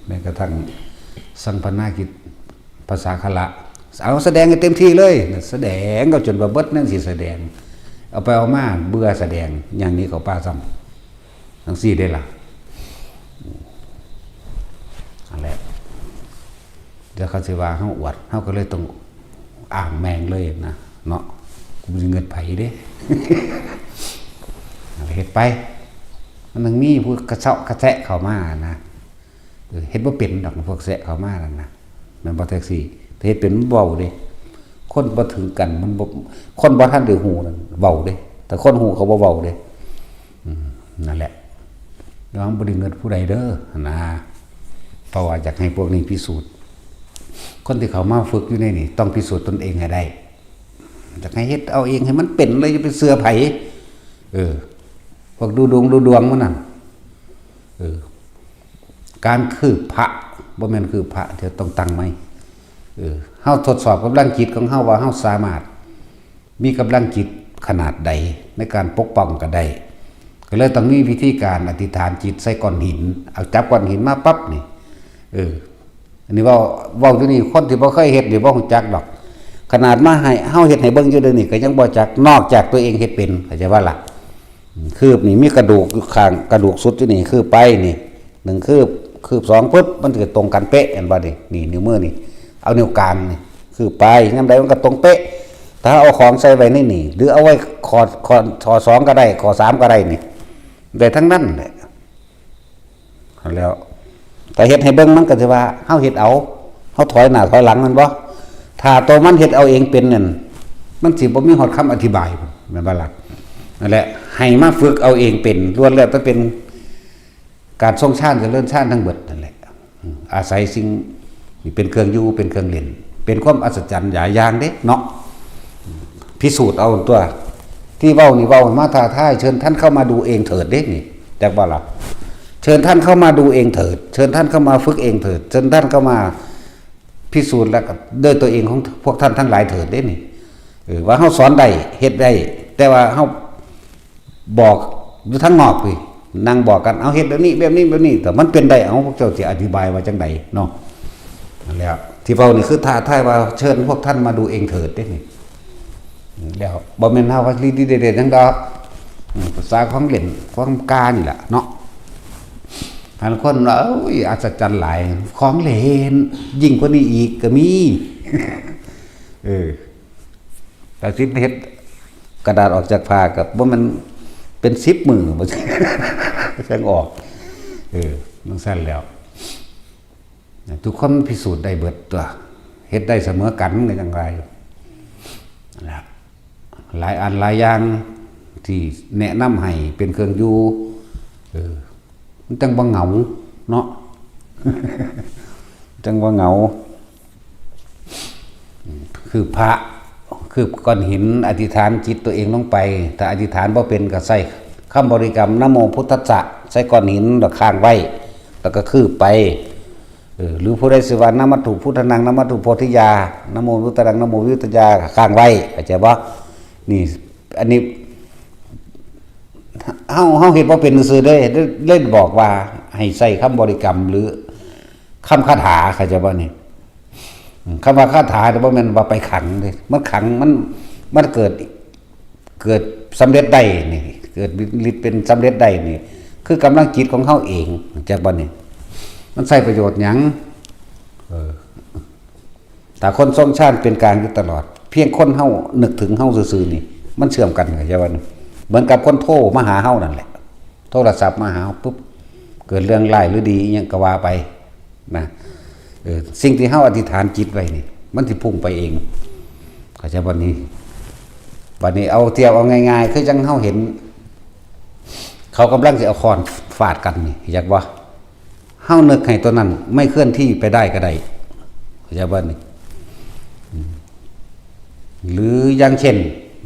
แม้กระทั่งสังพนากิจภาษาคละเอาแสดงกันเต็มที่เลยแสดงก็จนว่าเบิดนั่นสิแสดงเอาไปเอามาเบื่อแสดงอย่างนี้เขาป้าซ้ำทั้งสี่ได้ล่ะอะไรเดี๋ยวเขาสิว่าเฮาอวดเฮาก็เลยต้องอ่างแมงเลยนะเนาะกูมีเงินไผเด้เฮ็ดไปมันนึงมีผู้กระเซาะกระแซะเข้ามานะเฮ็ดบ่เป็นดอกพวกแซะเข้ามานั่นนะมันบ่แท็กซี่แต่เฮ็ดเป็นเว้าเด้คนบ่ถึงกันมันบ่คนบ่ทันได้ฮู้นั่นเว้าเด้แต่คนฮู้เขาบ่เว้าเด้นั่นแหละระวังบ่ได้เงินผู้ใดเด้อนะเพราะว่าอยากให้พวกนี้พิสูจน์คนที่เขามาฝึกอยู่ในนี่ต้องพิสูจน์ตนเองให้ได้อยากให้เฮ็ดเอาเองให้มันเป็นเลยจะไปเสื้อไผพวกดูดวงมันนั่นการคืบพระบ่แม่นคือพระที่ต้องตั้งไว้เฮาทดสอบกำลังจิตของเฮาว่าเฮาสามารถมีกำลังจิตขนาดใดในการปกป้องก็ได้ก็เลยต้องมีวิธีการอธิษฐานจิตใส่ก้อนหินเอาจับก้อนหินมาปั๊บนี่อันนี้เว้าอยู่นี่คนที่บ่เคยเฮ็ดนี่บ่ฮู้จักดอกขนาดมาให้เฮาเฮ็ดให้เบิ่งอยู่เดี๋ยวนี้ก็ยังบ่จักนอกจากตัวเองเฮ็ดเป็นเข้าใจว่าล่ะคืบนี่มีกระดูกอยู่ข้างกระดูกสุดอยู่นี่คือไปนี่1คืบ2ปึ๊บมันจะตรงกันเป๊ะเห็นบ่นี่นิ้วมือนี่เอานิ้วกลางนี่คือไปยามใดมันก็ตรงเป๊ะถ้าเอาของใส่ไว้ในนี่หรือเอาไว้คอ2ก็ได้คอ3ก็ได้นี่ได้ทั้งนั้นแหละแล้วแต่เฮ็ดให้เบิ่งมันก็สิว่าเฮาเฮ็ดเอาเฮาถอยหน้าถอยหลังมันบ่ถ้าตัวมันเฮ็ดเอาเองเป็นนั่นมันสิบ่มีฮอดคำอธิบายแม่นบ่ล่ะนั่นแหละให้มาฝึกเอาเองเป็นล้วนแล้วต้องเป็นการทรงชาติเจริญชาติทั้งเบิดนั่นแหละอาศัยสิ่งที่เป็นเครื่องอยู่เป็นเครื่องเล่นเป็นความอัศจรรย์หลายอย่างเด้เนาะพิสูจน์เอาตัวที่เว้านี่เว้ามาท้าทายเชิญท่านเข้ามาดูเองเถิดเด้นี่จักว่าล่ะเชิญท่านเข้ามาดูเองเถิดเชิญท่านเข้ามาฝึกเองเถิดเชิญท่านเข้ามาพิสูจน์แล้วก็ด้วยตัวเองของพวกท่านทั้งหลายเถิดเด้นี่ว่าเฮาสอนได้เฮ็ดได้แต่ว่าเฮาบอกอยู่ทั้งนอกพี่นั่งบอกกันเอาเฮ็ดแบบนี้แต่มันเป็นได้เอาพวกเจ้าสิอธิบายว่าจังไดเนาะนั่นแหละที่เว้านี่คือท้าทายว่าเชิญพวกท่านมาดูเองเถิดเด้นี่แล้วบ่แม่นเฮาว่าลีเด็ดๆจังดอกภาษาของเล่นของกานี่แหละเนาะบางคนว่าอัศจรรย์หลายของเล่นยิ่งกว่านี้อีกก็มีแต่สิเฮ็ดกระดาษออกจากผ้ากับว่ามันเป็น10 มือบ่ใช่จังออกมันสั้นแล้วทุกคนพิสูจน์ได้เบิดตัวเฮ็ดได้เสมอกันในจังไรนะหลายอันหลายอย่างที่แนะนำให้เป็นเครื่องอยู่มันจังบ่เหงาเนาะจังบ่เหงาคือพระคือก้อนหินอธิษฐานจิตตัวเองลงไปถ้าอธิษฐานบ่เป็นก็ใส่คำบริกรรมนะโมพุทธัสสะใส่ก้อนหินแล้วค้างไว้แล้วก็คือไปหรือผู้ใดสิว่านะมัตถุพุทธนังนะมัตถุโพธิยานะโมพุทธนังนะโมวิทยาค้างไว้เข้าใจบ่นี่อันนี้ เฮ็ดบ่เป็นซื่อเด้เล่นบอกว่าให้ใส่คำบริกรรมหรือคำคาถาเข้าใจบ่นี่คำว่าคาถาแต่บ่แม่นว่าไปขังเด้มันขังมันเกิดสำเร็จได้นี่เกิดฤทธิ์เป็นสำเร็จได้นี่คือกำลังจิตของเฮาเองเข้าใจบ่นี่มันใช้ประโยชน์หยังถ้าคนทรงชาติเป็นกลางอยู่ตลอดเพียงคนเฮานึกถึงเฮาซื่อๆนี่มันเชื่อมกันเข้าใจบ่เหมือนกับคนโทรมาหาเฮานั่นแหละโทรศัพท์มาหาปุ๊บเกิดเรื่องร้ายหรือดีอิหยังก็ว่าไปนะสิ่งที่เฮาอธิษฐานจิตไว้นี่มันสิพุ่งไปเองเข้าใจบ่นี้บัดนี้เอาเทียบเอาง่ายๆคือจังเฮาเห็นเขากำลังสิเอาค้อนฟาดกันนี่อยากว่าเฮานึกให้ตัวนั้นไม่เคลื่อนที่ไปได้ก็ได้เข้าใจบ่นี่หรืออย่างเช่น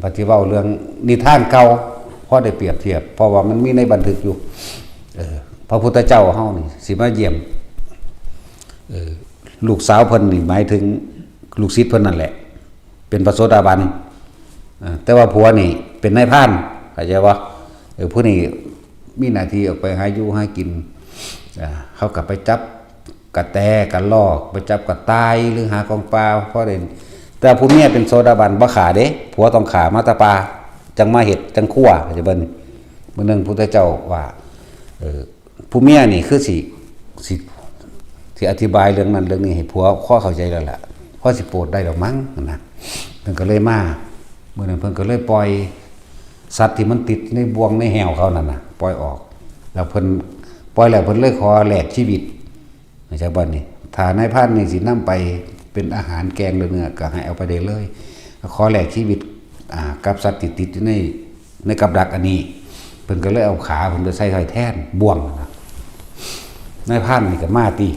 ปฏิเว้าเรื่องนิทานเก่าพอได้เปรียบเทียบเพราะว่ามันมีในบันทึกอยู่พระพุทธเจ้าเฮานี่สิมาเยี่ยมลูกสาวเพิ่นนี่หมายถึงลูกศิษย์เพิ่นนั่นแหละเป็นพระโสดาบันแต่ว่าผัวนี่เป็นนายพรานเข้าใจบ่ผู้นี้มีหน้าที่ออกไปหาอยู่หากินเขากลับไปจับกระแตกระลอกไปจับกระต่ายหรือหาของปลาเพราะเด่นแต่ผู้เมียเป็นโสดาบันบ่ขาเด้ผัวต้องขามาตะปาจังมาเฮ็ดจังคั่วจะเบิ่นมื้อนึงพุทธเจ้าว่าผู้เมียนี่คือสิอธิบายเรื่องนั้นเรื่องนี้ให้ผัวข้อเข้าใจแล้วล่ะพอสิโปรดได้ดอกมั้งนะเพิ่นก็เลยมามื้อนั้นเพิ่นก็เลยปล่อยสัตว์ที่มันติดในบ่วงในแหวเขานั่นน่ะปล่อยออกแล้วเพิ่นปล่อยแล้วเพิ่นเลยขอแลกชีวิตจากบ้านนี่ถ้านายพรานนี่สินำไปเป็นอาหารแกงเนื้อก็ให้เอาไปได้เลยขอแลกชีวิตกับสัตว์ติดอยู่ในกับดักอันนี้เพิ่นก็เลยเอาขาเพิ่นไปใส่ถอยแท่นบ่วงนะนายพรานนี่ก็มาตี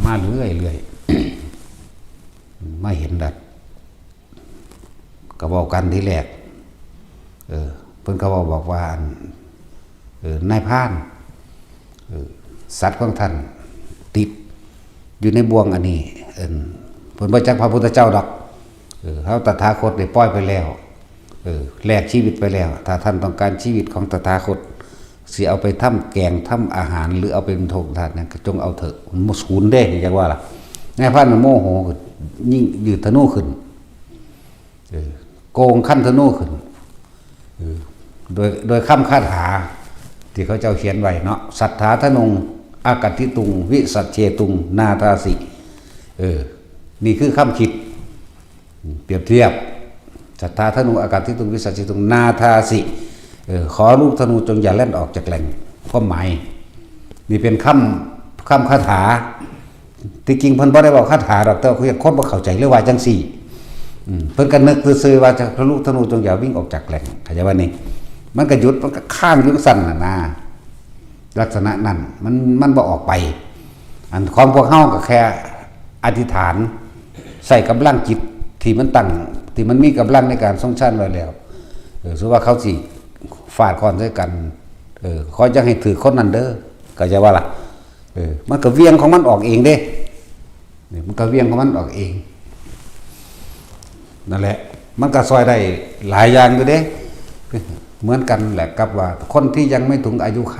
มาเรื่อยๆมาเห็นดัดก็บอกกันทีแรกเพิ่นก็บอกว่านายพรานสัตว์ของท่านติดอยู่ในบ่วงอันนี้เพิ่นบ่จักพระพุทธเจ้าดอกเฮาตถาคตได้ปล่อยไปแล้วแลกชีวิตไปแล้วถ้าท่านต้องการชีวิตของตถาคตสิเอาไปทำแกงทำอาหารหรือเอาไปเป็นโทษทานนั่นก็จงเอาเถอะมันบ่สูญเด้จังว่าล่ะนายพรานโมโหยิ่งยืดธนูขึ้นโกงขั้นธนูขึ้นโดยคำคาถาที่เขาเจ้าเขียนไว้เนาะสัทธาธนงอากติตุงวิสัชเชตุงนาทาสินี่คือคำคิดเปรียบเทียบสัทธาธนงอากติตุงวิสัชเชตุงนาทาสิขอลูกธนูจงอย่าแล่นออกจากแหล่งความหมายนี่เป็นคำคาถาที่จริงเพิ่นบ่ได้บอกคาถาดอกแต่คือคนบ่เข้าใจเลยว่าจังซี่เพิ่นก็นึกซื่อๆว่าจะลูกธนูจงอย่าวิ่งออกจากแหล่งเข้าใจว่านี่มันก็หยุดมันก็ข้างอยู่สั่นน่ะนะลักษณะนั้นมันบ่ออกไปอันของพวกเฮาก็แค่อธิษฐานใส่กำลังจิตที่มันตั้งที่มันมีกำลังในการทรงชาติไว้แล้วสมมุติว่าเขาสิฟาดค้อนใส่กันขอจะให้ถือคนนั้นเด้อก็จะว่าล่ะมันก็เวียงของมันออกเองเด้นี่มันก็เวียงของมันออกเองนั่นแหละมันก็ซอยได้หลายอย่างอยู่เด้เหมือนกันแหละกับว่าคนที่ยังไม่ถึงอายุไข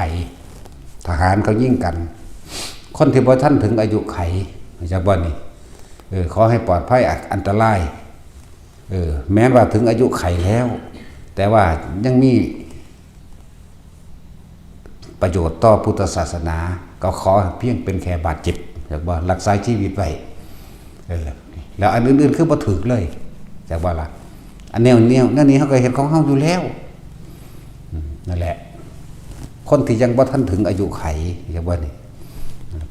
ทหารเขายิ่งกันคนที่บ่ทันถึงอายุไขจากบ่นี่ขอให้ปลอดภัยอันตรายแม้ว่าถึงอายุไขแล้วแต่ว่ายังมีประโยชน์ต่อพุทธศาสนาก็ขอเพียงเป็นแค่บาดเจ็บจากบ่รักษาชีวิตไว้แล้วอันอื่นๆคือบ่ถึกเลยจากบ่ล่ะอันแนวนั่นนี่เฮาก็เฮ็ดของเฮาอยู่แล้วนั่นแหละคนที่ยังบ่ทันถึงอายุไขอย่างว่านี่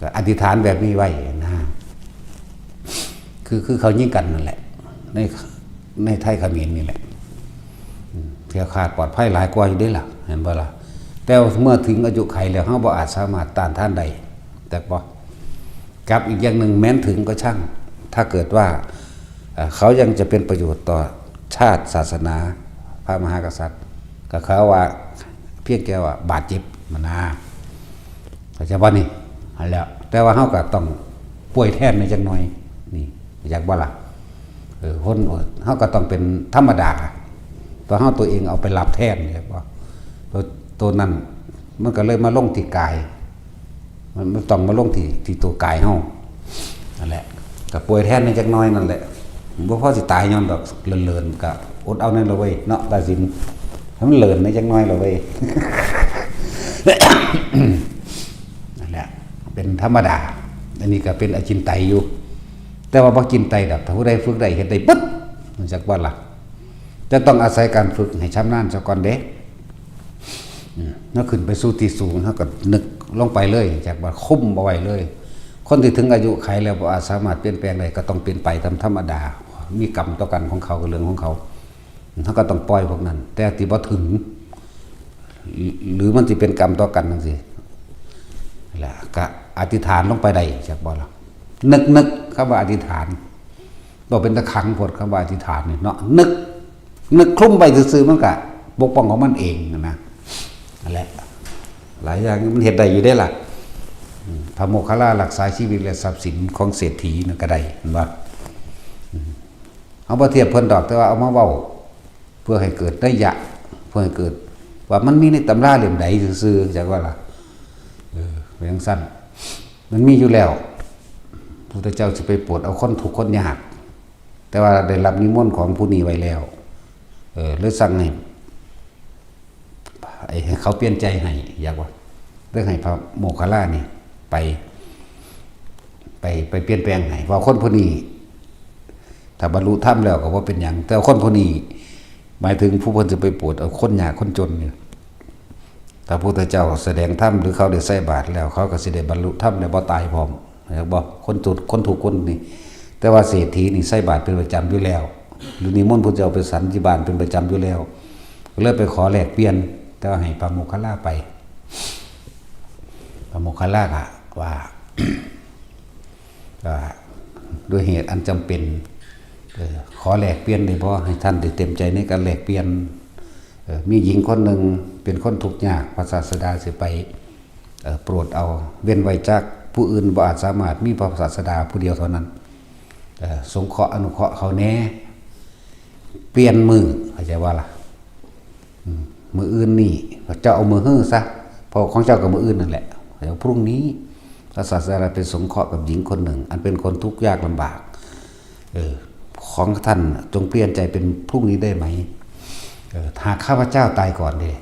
ก็อธิษฐานแบบนี้ไว้นะคือเขายิงกันนั่นแหละในไทยเขมรนี่แหละเที่ยวขาดปลอดภัยหลายกว่าอยู่ได้ล่ะเห็นบ่ล่ะแต่เมื่อถึงอายุไขแล้วเฮาบ่อาจสามารถต้านทานได้แต่บ่กับอีกอย่างหนึ่งแม้นถึงก็ช่างถ้าเกิดว่าเขายังจะเป็นประโยชน์ต่อชาติศาสนาพระมหากษัตริย์ก็เขาว่าเพียงแค่ว่าบาดเจ็บมันนะเข้าใจบ่นี่อันแล้วแต่ว่าเฮาก็ต้องป่วยแทนในจังหน่อยนี่อยากบ่ล่ะคนเฮาก็ต้องเป็นธรรมดาเพราะเฮาตัวเองเอาไปรับแทนเนี่ยบ่ ตัวนั้นมันก็เลยมาลงที่กายมันต้องมาลงที่ตัวกายเฮานั่นแหละก็ป่วยแทนในจักหน่อยนั่นแหละบ่พอสิตายย้อนดอกเลินๆก็อดเอานั่นละเว้ยเนาะตาสินให้มันเลินในจักหน่อยละเว้ย นั่นแหละเป็นธรรมดาอันนี้ก็เป็นอจินไตยอยู่แต่ว่าบ่กินไตดอกถ้าผู้ใดฝึกได้เฮ็ดได้ปึ๊ดมันจักว่าล่ะจะต้องอาศัยการฝึกให้ชำนาญซะก่อนเด้แล้วขึ้นไปสู่ที่สูงเฮาก็นึกลงไปเลยจากว่าคุ้มบ่ไหวเลยคนที่ถึงอายุไขแล้วบ่อาจสามารถเปลี่ยนแปลงได้ก็ต้องเปลี่ยนไปตามธรรมดามีกรรมต่อกันของเขาก็เรื่องของเขาเฮาก็ต้องปล่อยพวกนั้นแต่ที่บ่ถึงหรือมันสิเป็นกรรมต่อกันจังซี่แหละก็อธิษฐานลงไปได้จากบ่ล่ะนึกคำว่าอธิษฐานบ่เป็นตะขังพดคำว่าอธิษฐานนี่เนาะนึกคลุ้มไปซื่อๆมันก็ปกป้องของมันเองนะนั่นแหละหลายอย่างมันเฮ็ดได้อยู่ได้ล่ะพระโมคคัลลารักษาชีวิตและทรัพย์สินของเศรษฐีนั่นก็ได้เห็นบ่เอาบ่เทียบเพิ่นดอกแต่ว่าเอามาเว้าเพื่อให้เกิดนัยยะเพื่อให้เกิดว่ามันมีในตำราเล่มใดซื่อๆจักว่าล่ะเป็นจังซั่นมันมีอยู่แล้วพระพุทธเจ้าสิไปโปรดเอาคนทุกข์คนยากแต่ว่าได้รับนิมนต์ของผู้นี้ไว้แล้วเลยสั่งให้เขาเปลี่ยนใจให้อยากว่าเรื่องให้พระโมคคัลลานี่ไปเปลี่ยนแปลงให้ว่าคนผู้นี้ถ้าบรรลุธรรมแล้วก็บ่เป็นหยังแต่คนผู้นี้หมายถึงผู้เพิ่นจะไปโปรดเอาคนยากคนจนนี่ถ้าพระพุทธเจ้าแสดงธรรมหรือเขาได้ใส่บาตรแล้วเขาก็สิได้บรรลุธรรมและบ่ตายพร้อมบ่คนทุกข์คนนี่แต่ว่าเศรษฐีนี่ใส่บาตรเป็นประจำอยู่แล้วหรือนิมนต์พระเจ้าไปสันติบาลเป็นประจำอยู่แล้วก็เลยไปขอแลกเปลี่ยนแต่ว่าให้พระโมคคัลลาไปพระโมคคัลลาว่าด้วยเหตุอันจำเป็นขอแลกเปลี่ยนได้บ่ให้ท่านได้เต็มใจในการแลกเปลี่ยนมีหญิงคนหนึ่งเป็นคนทุกข์ยากพระศาสดาสิไปโปรดเอาเว้นไว้จากผู้อื่นบ่อาจสามารถมีพระศาสดาผู้เดียวเท่านั้นสงเคราะห์อนุเคราะห์เขาแน่เปลี่ยนมือเข้าใจว่าล่ะมืออื่นนี่เจ้าเอามือฮื้อซะเพราะของเจ้ากับมืออื่นนั่นแหละเดี๋ยวพรุ่งนี้พระศาสดาเป็นสงเคราะห์กับหญิงคนหนึ่งอันเป็นคนทุกข์ยากลำบากของท่านจงเปลี่ยนใจเป็นพรุ่งนี้ได้ไหมหากข้าพเจ้าตายก่อนเลย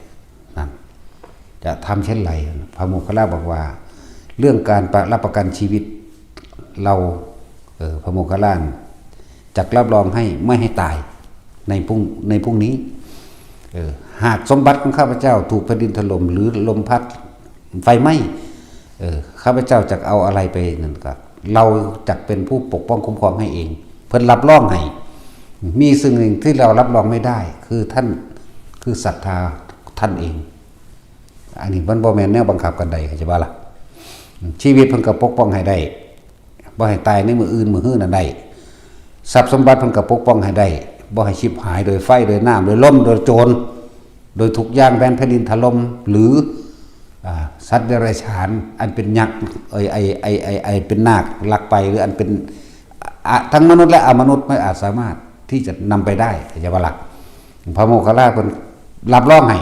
นั่นจะทำเช่นไรพระโมคคัลลาบอกว่าเรื่องการรับประกันชีวิตเราพระโมคคัลลาจักรับรองให้ไม่ให้ตายในพรุ่งนี้หากสมบัติของข้าพเจ้าถูกแผ่นดินถล่มหรือลมพัดไฟไหม้ข้าพเจ้าจักเอาอะไรไปนั่นก็เราจักเป็นผู้ปกป้องคุ้มครองให้เองเพิ่นรับรองให้มีสิ่งหนึ่งที่เรารับรองไม่ได้คือท่านคือศรัทธาท่านเองอันนี้มันบ่แม่นแนวบังคับกันใดเข้าใจบ่ล่ะชีวิตเพิ่นก็ปกป้องให้ได้บ่ให้ตายในมืออื่นมือฮื้อนั่นได้ทรัพย์สมบัติเพิ่นก็ปกป้องให้ได้บ่ให้ชิบหายโดยไฟโดยน้ำโดยลมโดยโจรโดยทุกอย่างแผ่นดินถล่มหรือสัตว์เดรัจฉานอันเป็นยักษ์เป็นนาคลักไปหรืออันเป็นทั้งมนุษย์และอมนุษย์ไม่อาจสามารถที่จะนำไปได้เข้าใจบ่ล่ะพระโมคคัลลาเพิ่นรับรองให้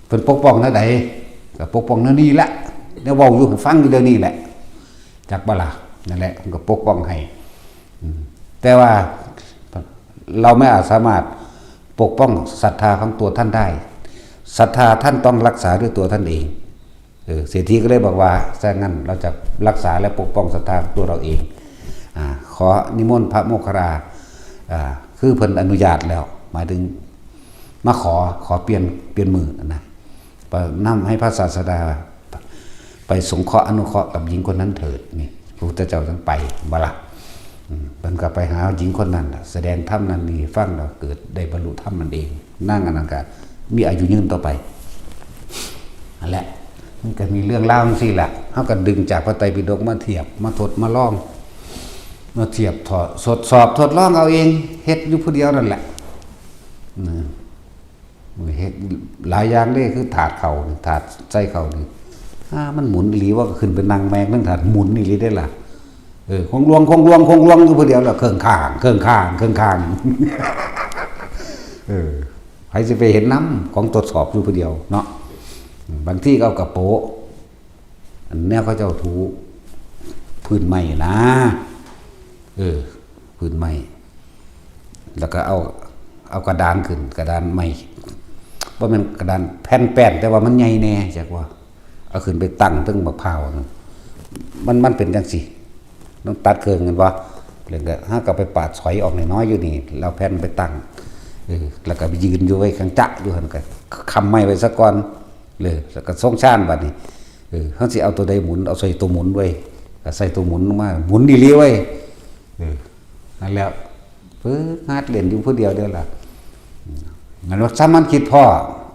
เพิ่นปกป้องเท่าใดก็ปกป้องเท่านี้แหละเดี๋ยวเว้าอยู่ให้ฟังอยู่เดี๋ยวนี้แหละจักบ่ล่ะนั่นแหละมันก็ปกป้องให้แต่ว่าเราไม่อาจสามารถปกป้องศรัทธาของตัวท่านได้ศรัทธาท่านต้องรักษาด้วยตัวท่านเองเศรษฐีก็เลยบอกว่าถ้างั้นเราจะรักษาและปกป้องศรัทธาตัวเราเองขอนิมนต์พระโมคคัลลาคือเพิ่นอนุญาตแล้วหมายถึงมาขอเปลี่ยนมือนะนำให้พระศาสดาไปสงเคราะห์อนุเคราะห์กับหญิงคนนั้นเถิดนี่พระพุทธเจ้าทั้งไปบ่ล่ะเพิ่นก็ไปหาหญิงคนนั้นแสดงธรรมนั้นนี่ฟังแล้วเกิดได้บรรลุธรรมนั่นเองนั่งอนันต์ก็มีอายุยืนต่อไปนั่นแหละมันก็มีเรื่องเล่าจังซี่ล่ะเฮาก็ดึงจากพระไตรปิฎกมาเทียบมาทดมาลองมาเทียบสอบทดลองเอาเองเฮ็ดอยู่ผู้เดียวนั่นแหละเฮ็ดหลายอย่างเด้คือถาดเข่าถาดใส่เข่านี่มันหมุนอีหลีว่าก็ขึ้นเป็นนางแมงทั้งถาดหมุนอีหลีได้ล่ะคงลวงอยู่ผู้เดียวแล้วเครื่องข้าง ใครจะไปเห็นน้ำของตรวจสอบอยู่ผู้เดียวเนาะบางที่ก็เอากระโปะอันนี้เขาจะถูพื้นไม้นะพื้นไม้แล้วก็เอากระดานขึ้นกระดานไม้ว่ามันกระดานแผ่นแป้นแต่ว่ามันใหญ่แน่จากว่าเอาขึ้นไปตั้งตึ้งมะพร้าวมันเป็นจังสิต้องตัดเครื่องกันว่าเรื่องก็ถ้าก็ไปปาดสอยออกน้อยๆอยู่นี่เราแผ่นไปตั้งแล้วก็ไปยืนอยู่ไว้ข้างจะอยู่หันกันคำไม้ไว้สักก้อนเลยแล้วก็ส่งชานบัดนี้เขาสิเอาตัวใดหมุนเอาใส่ตัวหมุนไว้ก็ใส่ตัวหมุนมาหมุนดีๆไว้นั่นแล้วเพิ่งฮาดเล่นอยู่ผู้เดียวเดียวล่ะงั้นว่าซ้ำมันคิดพ่อ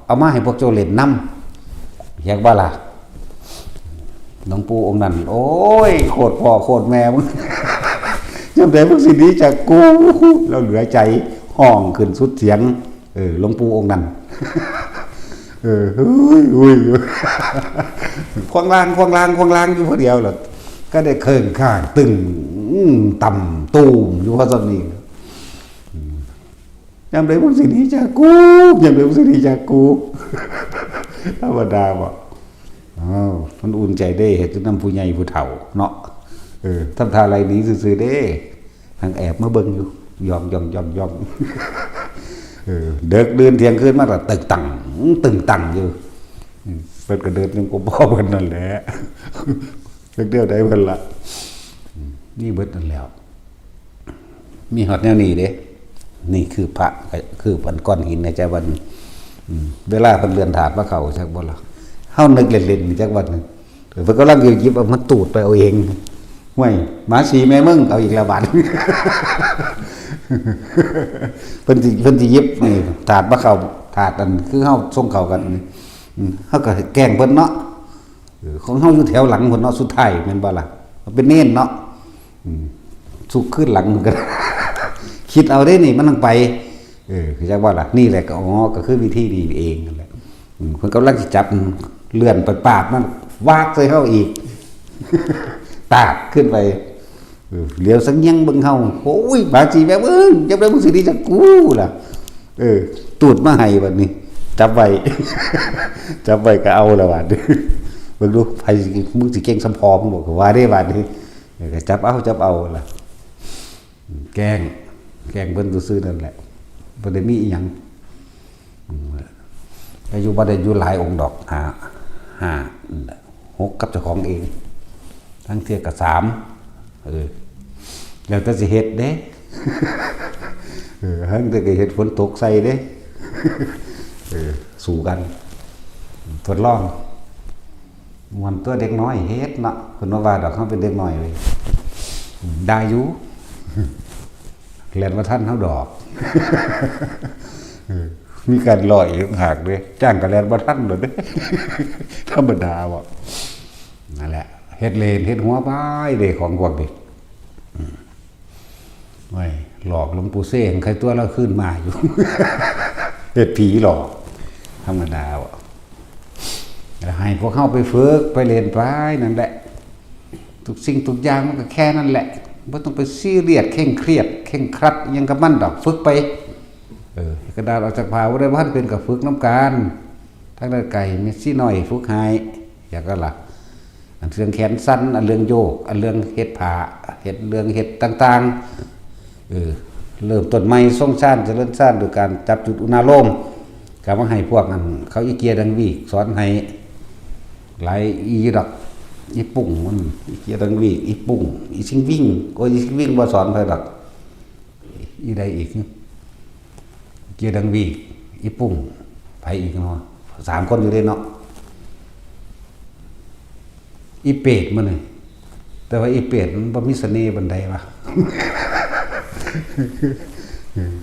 เอามาให้พวกโจเล่นนำอยากบ้าล่ะหลวงปู่องค์นั้นโอ้ยโคตรพ่อโคตรแม่มึงจำได้พวกสิ่งนี้จากกูเราเหลือใจห้องขึ้นสุดเสียงหลวงปู่องค์นั้นควงลางอยู่คนเดียวหรอก็ได้เคินข้างตึงต่ำตูมอยู่เพราะตอนนี้จำได้พวกสิ่งนี้จากกูจำได้พวกสิ่งนี้จากกูธรรมดาบอกมันอุ่นใจได้เห็นจุดน้ำผู้ใหญ่ผู้เฒ่าเนาะทำทาอะไรนี้ซื่อๆเด้ทางแอบมาเบิ่งอยู่ยอมเดิกเดินเที่ยงคืนมาแต่ตึงตังอยู่เปิดก็เดินยังก็บ่เพิ่นนั่นแหละเดียวได้เพิ่นละนี่เบิดนั่นแล้วมีฮอดแนวนี้เด้นี่คือพระคือผลก้อนหินในใจวันเวลาเพิ่นเลื่อนถาดมาเข้าจักบ่ล่ะเฮานึกเล่นๆจักวันนึงเพิ่นกำลังหยิบเอามาตูดไปเอาเองห่วยหมาสีแม่มึงเอาอีกแล้วบาดเพิ่นสิหยิบนี่ถาดมาเข้าถาดอันคือเฮาส่งเข้ากันเฮาก็แกล้งเพิ่นเนาะของเฮาอยู่แถวหลังเพิ่นเนาะสุดท้ายแม่นบ่ล่ะเป็นเน้นเนาะสุกขึ้นหลังกันคิดเอาได้นี่มันต้องไปคือจักว่าล่ะนี่แหละก็คือวิธีนี้เองนั่นแหละเพิ่นกำลังสิจับเลื่อนไปปาดมันวากใส่เฮาอีกตากขึ้นไปเหลียวสังยังเบิ่งเฮาโอ้ยบาจีแม่มึงจับได้มึงสิดีจักกูล่ะตูดมาให้บัดนี้จับไว้ก็เอาแล้วบัดนี้เบิ่งดูไผมึงสิเก่งสำพอมึงบอกว่าได้บัดนี้ก็จับเอาล่ะแกล้งเพิ่นซื่อๆนั่นแหละบ่ได้มีอีหยังอายุบ่ได้อยู่หลายองค์ดอก5 6กับเจ้าของเองทั้งเที่ยก็3แล้วแต่สิเฮ็ดเด้ทั้งแต่ก็เฮ็ดฝนตกใส่เด้สู้กันทดลองมันตัวเด็กน้อยเฮ็ดเนาะเพิ่นว่าดอกเฮาเป็นเด็กน้อยเลยได้อยู่แล่นมาท่านเฮาดอกมีการลอยหากด้วยจ้างกันแล่นบ่ทันเลยธรรมดาบ่นั่นแหละเฮ็ดเลนเฮ็ดหัวบายเด้ของพวกนี้โอ้ยหลอกหลวงปู่เซ้งใครตัวเราขึ้นมาอยู่เฮ็ดผีหลอกธรรมดาบ่แล้วให้พวกเฮาไปฝึกไปเรียนไปนั่นแหละทุกสิ่งทุกอย่างมันก็แค่นั้นแหละบ่ต้องไปซีเรียสเคร่งเครียดเคร่งครัดยังกับมันดอกฝึกไปกระดาษออกจากผ้าบ่ได้ว่าเป็นกับฝึกน้ำการทั้งไก่เมสซี่หน่อยฝึกหายอย่างก็ล่ะอันเรื่องแขนสั้นอันเรื่องโยกอันเรื่องเฮ็ดผ้าเฮ็ดเรื่องเฮ็ดต่างๆเริ่มต้นใหม่ส่งชาติเจริญชาติโดยการจับจุดอุณาโลมก็มาให้พวกนั้นเขาอีเกียดังวีสอนให้หลายอีดอกอีปุ่งมันอีเกียดังวีอีปุ่งอีชิงวิ่งก็อีชิงวิ่งบ่สอนเพิ่นดอกอีใดอีกเกียดังวีอีปุ่งไปอีกเนาะ3คนอยู่ได้เนาะอีเป็ดมันนี่แต่ว่าอีเป็ดมันบ่มีเสน่ห์บันไดวะ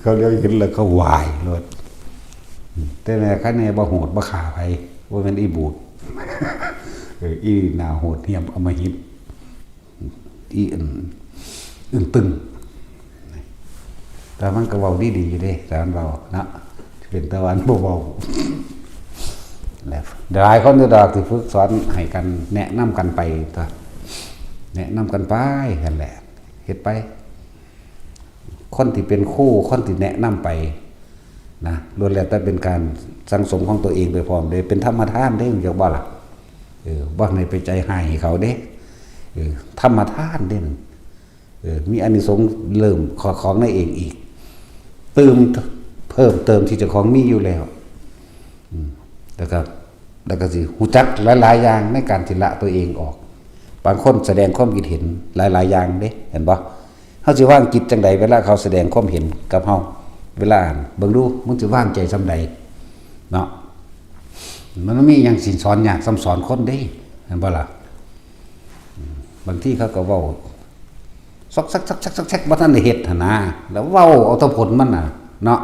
เขาเรียกเห็นแล้วเขาวายโลดแต่แม่คันแน่บ่โหดบ่ฆ่าไผบ่แม่นอีบูดอีหน้าโหดเหี้ยมอำมหิตอีอึ้งตึงแต่มันก็เว้าดีๆอยู่เด้แต่มันเว้านะเป็นตะวันบ่เว้าแล้วหลายคนอยู่ดอกที่ฝึกสอนให้กันแนะนำกันไปตัวแนะนำกันไปนั่นแหละเฮ็ดไปคนที่เป็นครูคนที่แนะนำไป นะล้วนแล้วแต่เป็นการสังสมของตัวเองไปพร้อมเด้เป็นธรรมทานเด้จักบ่ล่ะบ่ให้ไปใจหายเขาเด้ธรรมทานเด้มีอานิสงส์เริ่มของในเองอีกเติมเพิ่มเติมที่เจ้าของมีอยู่แล้วแล้วก็สิฮู้จักหลายๆอย่างในการที่ละตัวเองออกบางคนแสดงความคิดเห็นหลายๆอย่างเด้เห็นบ่เฮาสิวางจิตจังใดเวลาเขาแสดงความเห็นกับเฮาเวลาอ่านเบิ่งดูมึงสิวางใจซำใดเนาะมันมีหยังสิสอนยากซ้ำสอนคนเด้เห็นบ่ล่ะบางทีเขาก็เว้าซอกซักบ่ทันได้เฮ็ดหั่นนะแล้วเว้าเอาแต่ผลมันน่ะเนาะ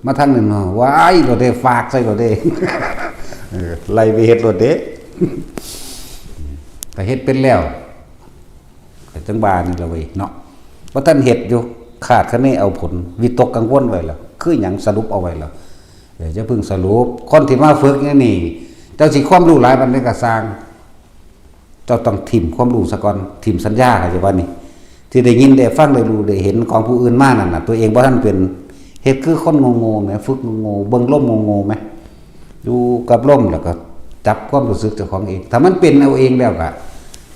มาทางนึงเนาะว้ายโลดเด้ฝากใส่โลดเด้ไล่ไปเฮ็ดโลดเด้ก็เฮ็ดเป็นแล้วก็จังบานี่ล่ะเว้ยเนาะบ่ทันเฮ็ดอยู่ขาดคะเนเอาผลวิตกกังวลไว้แล้วคือหยังสรุปเอาไว้แล้วจะพึ่งสรุปคนที่มาฝึกนี่เจ้าสิความรู้หลายมันได้ก็สร้างเจ้าต้องถิ่มความรู้ซะก่อนถิ่มสัญญาเข้าใจบ่นี่ที่ได้ยินได้ฟังได้รู้ได้เห็นของผู้อื่นมานั่นน่ะตัวเองบ่ทันเป็นเฮ็ดคือคนโง่ๆแหมฝึกโง่ๆเบิ่งลมโง่ๆแหมอยู่กับลมแล้วก็จับความรู้สึกเจ้าของเองถ้ามันเป็นเอาเองแล้วก็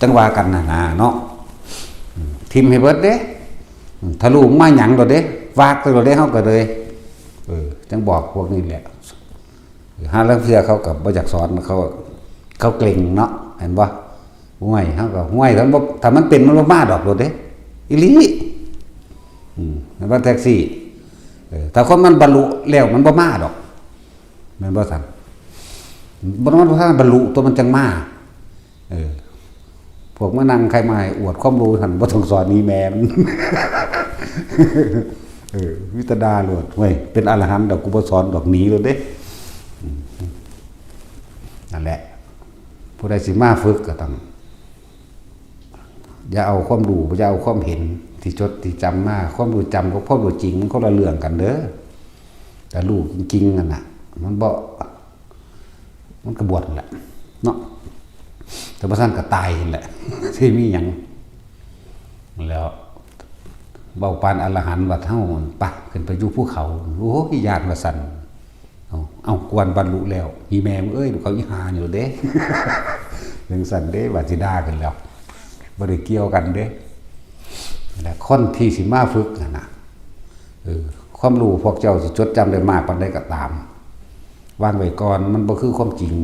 จังว่ากันน่ะนะเนาะถิ่มให้เบิดเด้ถ้ารู้มาหยังโดดเด้ฝากไปโดดเด้เฮาก็เลยจังบอกพวกนี้แหละหาเรื่องเสียเขาก็บ่อยากสอนเขาเกร็งเนาะเห็นบ่ห่วยเฮาก็ห่วยถ้ามันเป็นมันบ่มาดอกโดดเด้อีหลีว่าแท็กซี่ถ้าคนมันบรรลุแล้วมันบ่มาดอกแม่นบ่ซั่นบ่มันบ่ทันบรรลุตัวมันจังมาพวกมานั่งใครมาอวดความรู้หั่นบ่ต้องสอนนี่แม่มันวิตดาโลดเว้ยเป็นอรหันต์ดอกกูบ่สอนดอกหนีโลดเด้นั่นแหละผู้ใดสิมาฝึกก็ต้องอย่าเอาความรู้อย่าเอาความเห็นที่จดที่จำมาความรู้จำกับความรู้จริงมันคนละเรื่องกันเด้อแต่รู้จริงๆนั่นน่ะมันกระบวนแหละเนาะแต่บ่ซั่นก็ตายนั่นแหละสิมีหยังแล้วเบาปานอรหันต์ว่าเฮาปะขึ้นไปอยู่ภูเขาโอ้ยญาติว่าซั่นเอากวนบรรลุแล้วอีแม่มึงเอ้ยเขาอีหาอยู่เด้จังซั่นเด้ว่าสิด่ากันแล้วบ่ได้เกี่ยวกันเด้และคนที่สิมาฝึกนั่นน่ะความรู้พวกเจ้าสิจดจำได้มากปานใดก็ตามวางไว้ก่อนมันบ่คือความจริง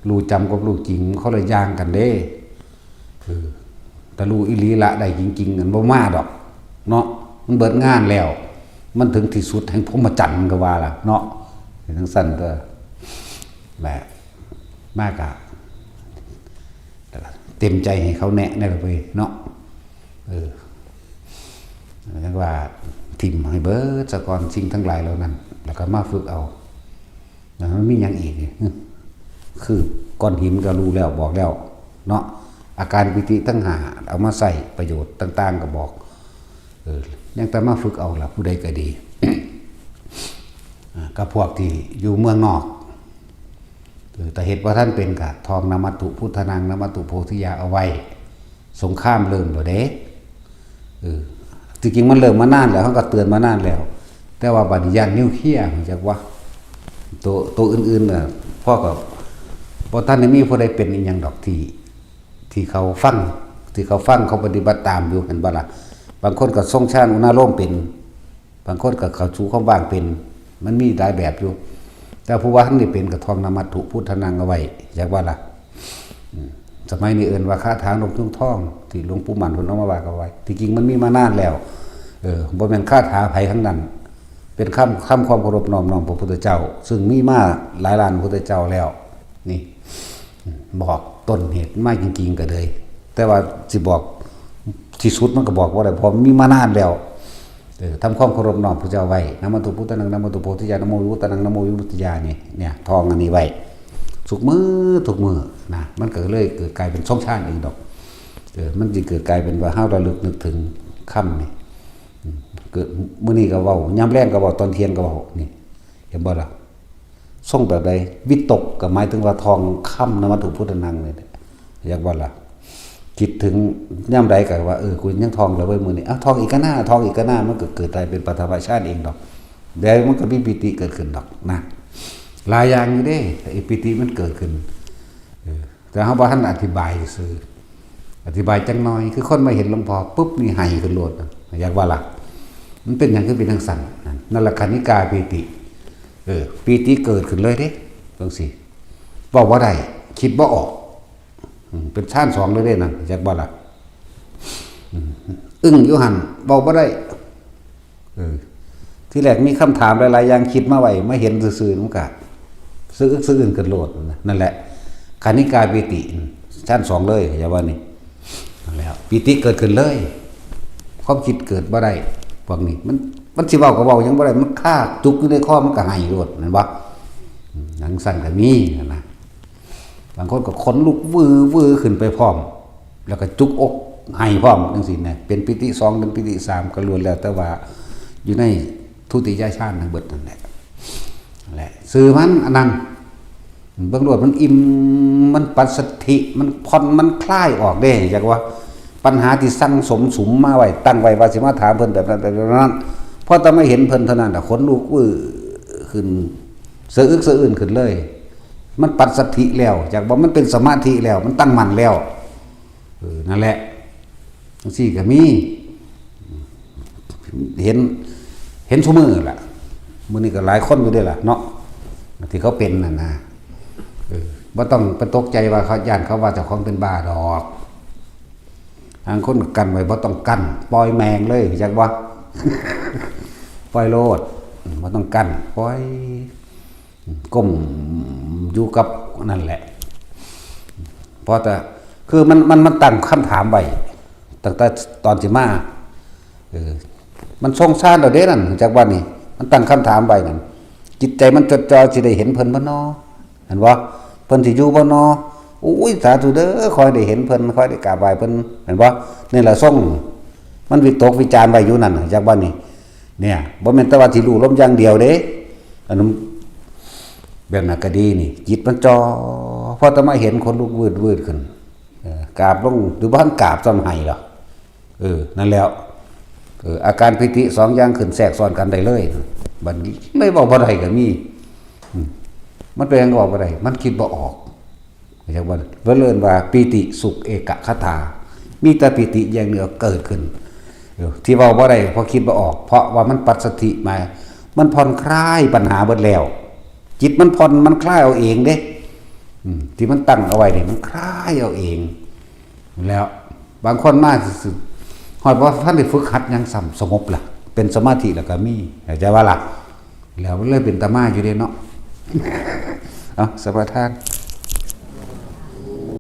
รู้จำกับรู้จริงเขาเลยย่างกันเด้แต่รู้อีหลีละได้จริงๆนั่นบ่มาดอกเนาะมันเบิดงานแล้วมันถึงที่สุดแห่งพรหมจรรย์ก็ว่าล่ะเนาะทั้งสั้นก็แบบมากอะเต็มใจให้เขาแนะได้เลยเนาะเรียกว่าทิมให้เบิดสะกอนสิ่งทั้งหลายเหล่านั้นแล้วก็มาฝึกเอาแล้วมันมีอย่างอีกคือก้อนหินก็รู้แล้วบอกแล้วเนาะอาการปิติทั้งหาเอามาใส่ประโยชน์ต่างๆก็บอกยังแต่มาฝึกเอาล่ะผู้ใดก็ดี กับพวกที่อยู่เมืองนอกแต่เหตุว่าท่านเป็นกะทองนมัตถุพุทธนังนมัตถุโพธิยาเอาไว้สงครามเริ่มบ่เด้จริงๆมันเริ่มมานานแล้วเขาก็เตือนมานานแล้วแต่ว่าบัดนี้ยานนิวเคลียร์จากว่าตัวอื่นๆน่ะพ่อก็บ่ท่านได้มีผู้ใดเป็นอีหยังดอกที่เขาฟังเขาปฏิบัติตามอยู่เห็นบ่ล่ะบางคนก็ทรงชาติอุณาโลมเป็นบางคนก็เข้าสู่ความว่างเป็นมันมีหลายแบบอยู่แต่ผู้ว่าท่านนี่เป็นกับทองนมัตถุพุทธนังเอาไว้อยากว่าล่ะสมัยนี้เอิ้นว่าคาถาหลวงทุ่งทองที่หลวงปู่หมันเพิ่นเอามาว่าเอาไว้ที่จริงมันมีมานานแล้วบ่แม่นคาถาไผทั้งนั้นเป็นคำความเคารพน้อมพระพุทธเจ้าซึ่งมีมาหลายล้านพระพุทธเจ้าแล้วนี่บอกต้นเหตุมาจริงๆก็เลยแต่ว่าสิบอกที่สุดมันก็บอกว่าได้เพราะมีมานานแล้วทำความเคารพน้อมพระเจ้าไว้นะโมตุพุทธนังนะโมตุโพธิญาณนะโมวิมุตตังนะโมวิมุตติญาณเนี่ยทองอันนี้ไว้ทุกมือนะมันก็เลยเกิดกลายเป็นช่องชาติเองดอกมันจะเกิดกลายเป็นว่าเฮาระลึกนึกถึงค่ำนี่เกิดมื้อนี้ก็เว้ายามแลงก็เว้าตอนเที่ยงก็เว้านี่เห็นบ่ล่ะส่งแบบใดวิตกก็หมายถึงว่าทองค่ำนมัตถุพุทธนังนี่อยากว่าล่ะคิดถึงย่ำใดก็ว่ากูยังทองแล้วเว้ยมื้อนี้ทองอีกก็หน้ามันก็เกิดกลายเป็นปฐมชาติเองดอก เดี๋ยวมันก็มีปิติเกิดขึ้นดอกนะหลายอย่างอยู่เด้แต่ปิติมันเกิดขึ้นแต่เขาบอกท่านอธิบายซื่ออธิบายจังน้อยคือคนมาเห็นหลวงพ่อปุ๊บนี่ไห้ขึ้นโลดอยากว่าล่ะมันเป็นอย่างคือเป็นทางสั่นนั่นแหละคณิกาปิติปิติเกิดขึ้นเลยเด้ตรงสิบอกว่าได้คิดว่าออกเป็นชาติสองเลยเด้นะอยากว่าล่ะอึ้งอยู่หันบอกว่าได้ที่แรกมีคำถามหลายๆอย่างคิดมาไว้ไม่เห็นซื่อๆนุ่งกะซื่ออื่นเกิดโลดนั่นแหละคณิกาปิติชั้นสองเลยอย่าว่านี่แล้วปิติเกิดขึ้นเลยความคิดเกิดบ่ได้พวกนี้มันสิเว้าก็เว้ายังบ่ได้มันคาจุกอยู่ในคอมันก็ให้โลดนั่นบ่หนังสั่นก็มีนะบางคนก็ขนลุกวือขึ้นไปพร้อมแล้วก็จุกอกให้พร้อมจังซี่นะเป็นปิติ2เป็นปิติ3ก็ล้วนแล้วแต่ว่าอยู่ในทุติยฌานทั้งเบิดนั่นแหละสื่อมันอันนั้นเบื้องโลดมันอิ่มมันปัสสัทธิมันผ่อนมันคลายออกได้จากว่าปัญหาที่สั่งสมสุมมาไว้ตั้งไว้ว่าสิมาถามเพิ่นแบบนั้นพอแต่ไม่เห็นเพิ่นเท่านั้นขนลุกขึ้นสะอึกสะอื้นขึ้นเลยมันปัสสัทธิแล้วจากว่ามันเป็นสมาธิแล้วมันตั้งมั่นแล้วนั่นแหละจังซี่ก็มีเห็นทุกมื้อล่ะมื้อนี้ก็หลายคนอยู่เด้ล่ะเนาะที่เขาเป็นน่ะนะบ่ต้องไปตกใจว่าเขาย่านเขาว่าเจ้าของเป็นบ้าดอกทางคนกันไว้บ่ต้องกันปล่อยแมงเลยจักว่า ปล่อยโลดบ่ต้องกันปล่อยก้มอยู่กับนั่นแหละเพราะแต่คือมันตั้งคำถามไว้ตั้งแต่ตอนสิมามันทรงชาติเราเด้นั่นจากวันนี้มันตั้งคำถามไว้นั่นจิตใจมันจดจ่อสิได้เห็นเพิ่นบ่น้อเห็นบ่เพิ่นสิอยู่บ่น้ออุ้ยสาธุเด้อคอยได้เห็นเพิ่นคอยได้กราบไหว้เพิ่นเห็นบ่นี่แหละทรงมันวิตกวิจารณ์ไว้อยู่นั่นจากวันนี้เนี่ยบ่แม่นแต่ว่าสิรู้ลมอย่างเดียวเด้อันนั้นแบบนั้นก็ดีนี่จิตมันจ่อพอแต่มาเห็นคนลุกวืดขึ้นกราบลงหรือบ่ทันกราบซ้ำให้หรอกนั่นแล้วอาการปิติ2อย่างขึ้นแทรกซ้อนกันได้เลยบัดนี้ไม่บอกบ่ได้ก็มีมันเป็นหยังก็บอกบ่ได้มันคิดบ่ออกจังว่าเพิ่นเอิ้นว่าปิติสุขเอกคตามีแต่ปิติอย่างเดียวเกิดขึ้นที่เว้าบ่ได้เพราะคิดบ่ออกเพราะว่ามันปัสสัทธิมามันผ่อนคลายปัญหาเบิดแล้วจิตมันผ่อนมันคลายเอาเองเด้ที่มันตั้งเอาไว้นี่มันคลายเอาเองแล้วบางคนมาฮอดว่าท่านได้ฝึกหัดยังสงบล่ะเป็นสมาธิแล้วก็มีเข้าใจว่าล่ะแล้วมันเลยเป็นตามาอยู่เด้เนาะเอาสมาทาน